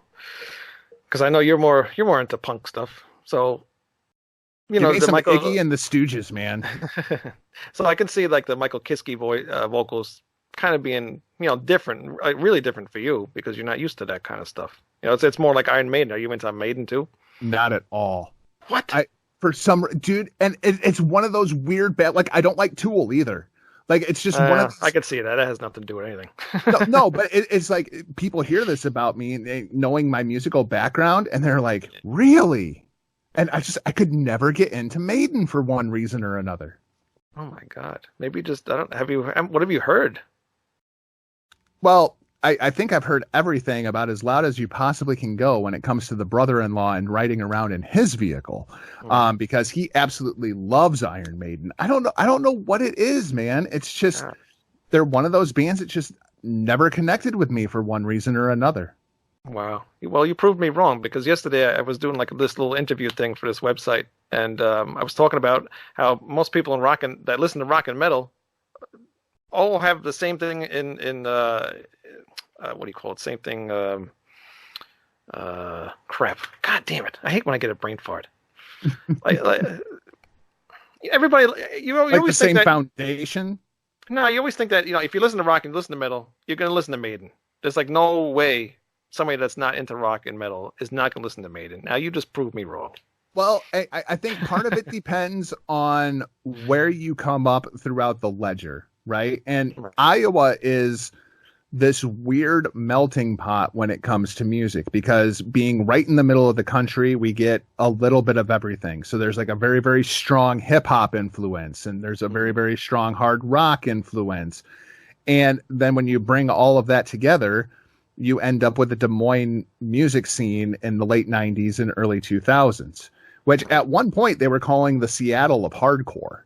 Because I know you're more into punk stuff. So you Give know me the some Michael. Iggy and the Stooges, man. So I can see like the Michael Kiske vocals kind of being different, like really different for you because you're not used to that kind of stuff. You know, it's more like Iron Maiden. Are you into Maiden too? Not at all. What? For some dude, and it's one of those weird bad. Like, I don't like Tool either. Like, it's just one of those, I can see that. That has nothing to do with anything. no, but it's like people hear this about me, knowing my musical background, and they're like, really? And I could never get into Maiden for one reason or another. Oh my God. Maybe just what have you heard? Well, I think I've heard everything about As Loud as You Possibly Can Go when it comes to the brother-in-law and riding around in his vehicle, because he absolutely loves Iron Maiden. I don't know what it is, man. It's just they're one of those bands that just never connected with me for one reason or another. Wow. Well, you proved me wrong, because yesterday I was doing like this little interview thing for this website, and I was talking about how most people that listen to rock and metal all have the same thing in what do you call it? Same thing. Crap. God damn it! I hate when I get a brain fart. like everybody, you Like the always same think that. foundation. No, you always think that if you listen to rock and you listen to metal, you're going to listen to Maiden. There's like no way somebody that's not into rock and metal is not going to listen to Maiden. Now you just proved me wrong. Well, I think part of it depends on where you come up throughout the ledger, right? And Right. Iowa is this weird melting pot when it comes to music, because being right in the middle of the country, we get a little bit of everything. So there's like a very, very strong hip hop influence, and there's a very, very strong hard rock influence. And then when you bring all of that together, you end up with the Des Moines music scene in the late 90s and early 2000s, which at one point they were calling the Seattle of hardcore.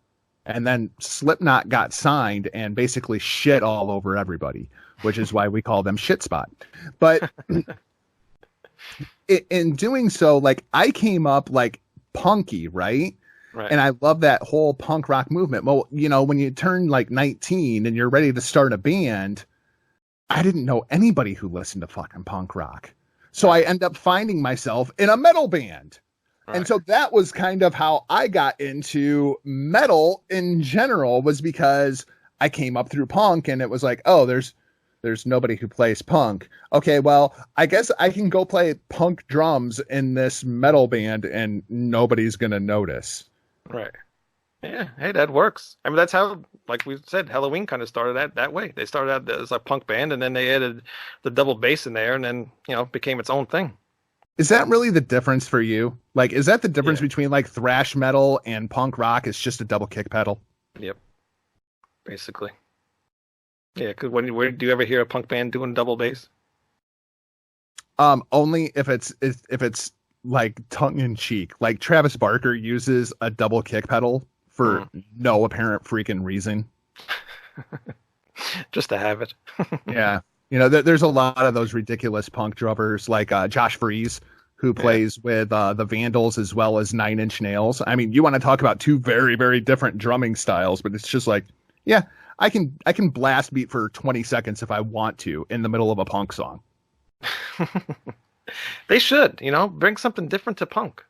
And then Slipknot got signed and basically shit all over everybody, which is why we call them Shit Spot. But in doing so, like, I came up like punky, right? Right. And I love that whole punk rock movement. Well, when you turn like 19 and you're ready to start a band, I didn't know anybody who listened to fucking punk rock. So I end up finding myself in a metal band. Right. And so that was kind of how I got into metal in general, was because I came up through punk, and it was like, oh, there's nobody who plays punk. Okay, well, I guess I can go play punk drums in this metal band and nobody's going to notice. Right. Yeah. Hey, that works. I mean, that's how, like we said, Helloween kind of started that way. They started out as a punk band, and then they added the double bass in there, and then, became its own thing. Is that really the difference for you? Like, is that the difference Yeah. between like thrash metal and punk rock? It's just a double kick pedal. Yep. Basically. Yeah, because where do you ever hear a punk band doing double bass? Only if it's like tongue in cheek. Like Travis Barker uses a double kick pedal for no apparent freaking reason. Just to have it. Yeah. There's a lot of those ridiculous punk drummers like Josh Freese, who plays with the Vandals as well as Nine Inch Nails. I mean, you want to talk about two very, very different drumming styles, but it's just like, yeah, I can blast beat for 20 seconds if I want to in the middle of a punk song. They should, bring something different to punk,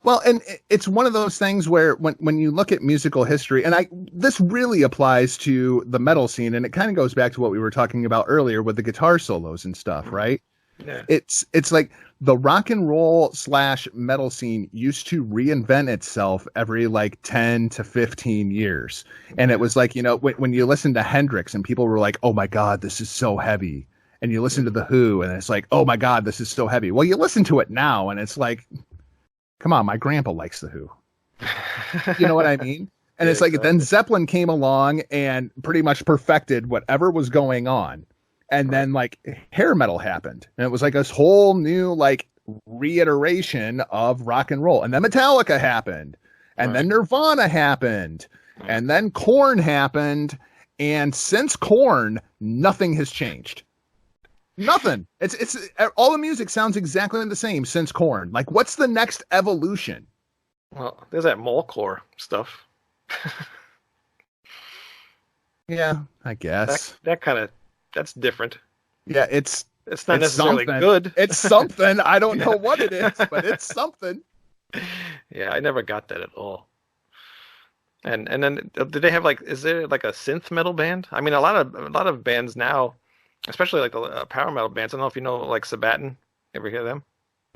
Well, and it's one of those things where when you look at musical history, and this really applies to the metal scene, and it kind of goes back to what we were talking about earlier with the guitar solos and stuff, right? Yeah. It's like the rock and roll / metal scene used to reinvent itself every like 10 to 15 years. And it was like, when you listen to Hendrix and people were like, oh my God, this is so heavy. And you listen to The Who and it's like, oh my God, this is so heavy. Well, you listen to it now and it's like, come on, my grandpa likes The Who. You know what I mean? And it's like, then Zeppelin came along and pretty much perfected whatever was going on. And then like hair metal happened. And it was like this whole new like reiteration of rock and roll. And then Metallica happened. And then Nirvana happened. And then Korn happened. And since Korn, nothing has changed. Nothing. It's all the music sounds exactly the same since Korn. Like, what's the next evolution? Well, there's that Molcore stuff. Yeah, I guess. That's different. Yeah, it's not necessarily something. good. It's something. I don't know what it is, but it's something. Yeah, I never got that at all. And then did they have is there like a synth metal band? I mean, a lot of bands now, especially like the power metal bands. I don't know if you know like Sabaton. Ever hear them?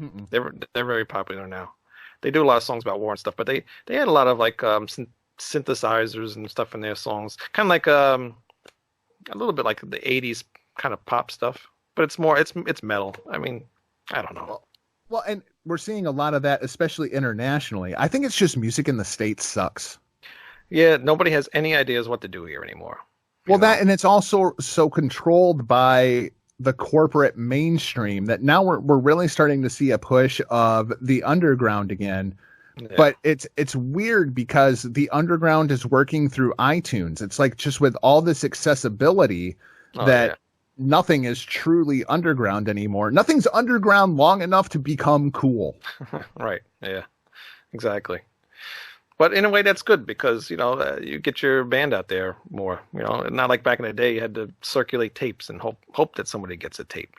Mm-mm. They're very popular now. They do a lot of songs about war and stuff, but they had a lot of like synthesizers and stuff in their songs, kind of like a little bit like the '80s kind of pop stuff. But it's more it's metal. I mean, I don't know. Well, and we're seeing a lot of that, especially internationally. I think it's just music in the States sucks. Yeah, nobody has any ideas what to do here anymore. Well, and it's also so controlled by the corporate mainstream that now we're really starting to see a push of the underground again. Yeah. But it's weird because the underground is working through iTunes. It's like just with all this accessibility nothing is truly underground anymore. Nothing's underground long enough to become cool. Right. Yeah, exactly. But in a way, that's good because, you get your band out there more, not like back in the day, you had to circulate tapes and hope that somebody gets a tape,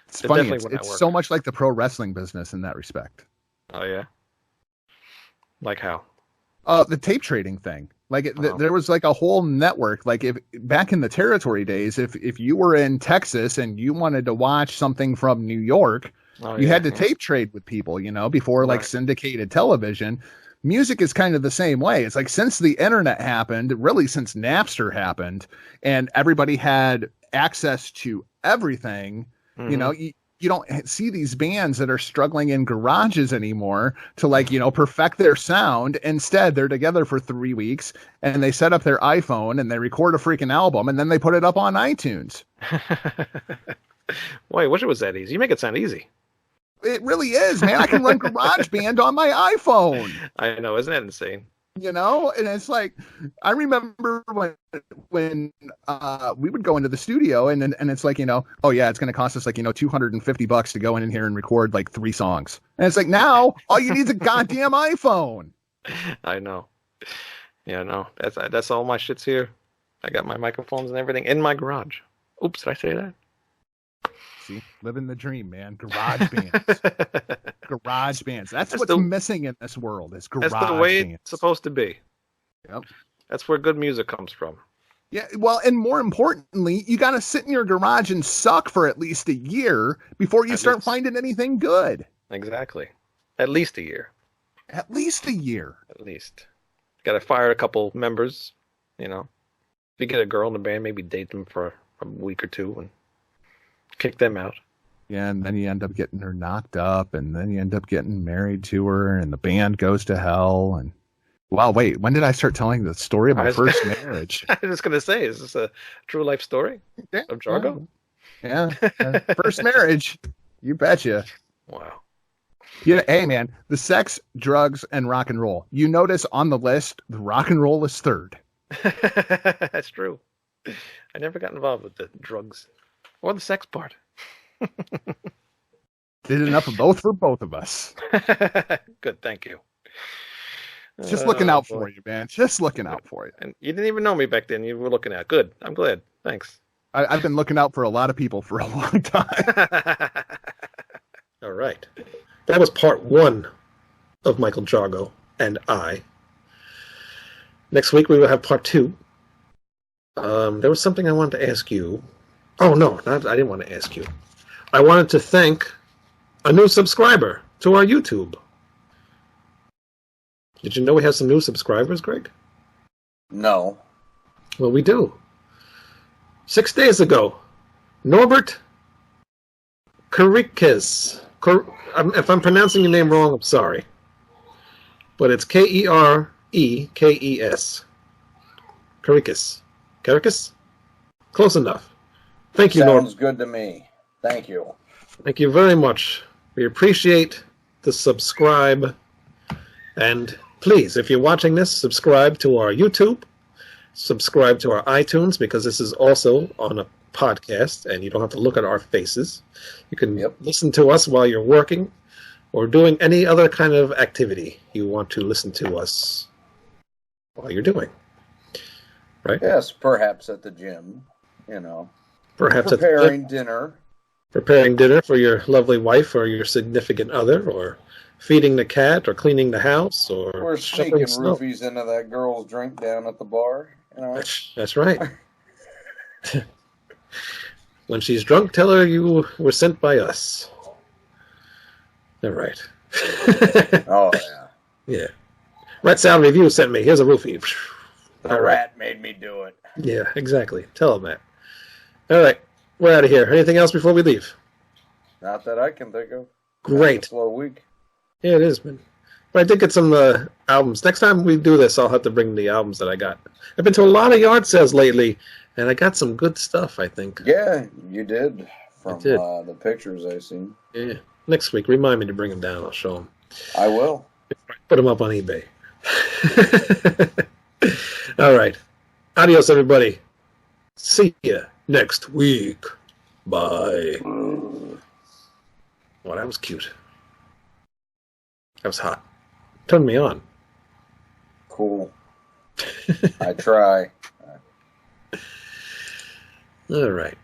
It's funny. It's so much like the pro wrestling business in that respect. Oh, yeah? Like how? The tape trading thing. Like there was like a whole network. Like if back in the territory days, if you were in Texas and you wanted to watch something from New York, you had to tape trade with people, before like syndicated television. Music is kind of the same way. It's like since the internet happened, really since Napster happened, and everybody had access to everything, you don't see these bands that are struggling in garages anymore to perfect their sound. Instead, they're together for 3 weeks and they set up their iPhone and they record a freaking album and then they put it up on iTunes. Boy, I wish it was that easy. You make it sound ezy. It really is, man. I can run GarageBand on my iPhone. I know. Isn't that insane? And it's like, I remember when we would go into the studio and it's like, oh yeah, it's going to cost us like, $250 to go in here and record like 3 songs. And it's like, now all you need is a goddamn iPhone. I know. Yeah, no, that's all my shit's here. I got my microphones and everything in my garage. Oops, did I say that? See, living the dream, man. Garage bands. Garage bands. That's what's missing in this world is garage bands. That's the way it's supposed to be. Yep. That's where good music comes from. Yeah, well, and more importantly, you got to sit in your garage and suck for at least a year before you start finding anything good. Exactly. At least a year. At least a year. At least. Got to fire a couple members, If you get a girl in the band, maybe date them for a week or two and kick them out. Yeah, and then you end up getting her knocked up, and then you end up getting married to her, and the band goes to hell. And wow, wait, when did I start telling the story of my first marriage? I was just gonna say, is this a true life story of Jargo? Yeah, first marriage. You betcha. Wow. Hey man, the sex, drugs, and rock and roll. You notice on the list, the rock and roll is third. That's true. I never got involved with the drugs or the sex part. Did enough of both for both of us. Good, thank you. Just looking out boy. for you, man. Just looking out for you. And you didn't even know me back then. You were looking out. Good. I'm glad. Thanks. I've been looking out for a lot of people for a long time. All right. That was part 1 of Michael Jargo and I. Next week we will have part 2. There was something I wanted to ask you. Oh, no, I didn't want to ask you. I wanted to thank a new subscriber to our YouTube. Did you know we have some new subscribers, Greg? No. Well, we do. 6 days ago, Norbert Kerikes. If I'm pronouncing your name wrong, I'm sorry. But it's Kerekes. Kerikes. Kerikes? Close enough. Thank you, Norbert. Sounds good to me. Thank you. Thank you very much. We appreciate the subscribe. And please, if you're watching this, subscribe to our YouTube. Subscribe to our iTunes, because this is also on a podcast and you don't have to look at our faces. You can listen to us while you're working or doing any other kind of activity you want to listen to us while you're doing. Right? Yes, perhaps at the gym, you know. Perhaps preparing dinner. Preparing dinner for your lovely wife or your significant other, or feeding the cat, or cleaning the house, or sneaking roofies into that girl's drink down at the bar. You know? That's right. When she's drunk, tell her you were sent by us. All right. Oh, yeah. Yeah. Rat Sound Review sent me. Here's a roofie. The rat made me do it. Yeah, exactly. Tell him that. All right. We're out of here. Anything else before we leave? Not that I can think of. Great. Slow week. Yeah, it is, man. But I did get some albums. Next time we do this, I'll have to bring the albums that I got. I've been to a lot of yard sales lately, and I got some good stuff, I think. Yeah, you did. From the pictures I've seen. Yeah. Next week, remind me to bring them down. I'll show them. I will. Put them up on eBay. All right. Adios, everybody. See ya next week. Bye. Well, that was cute. That was hot. Turned me on. Cool. I try. All right.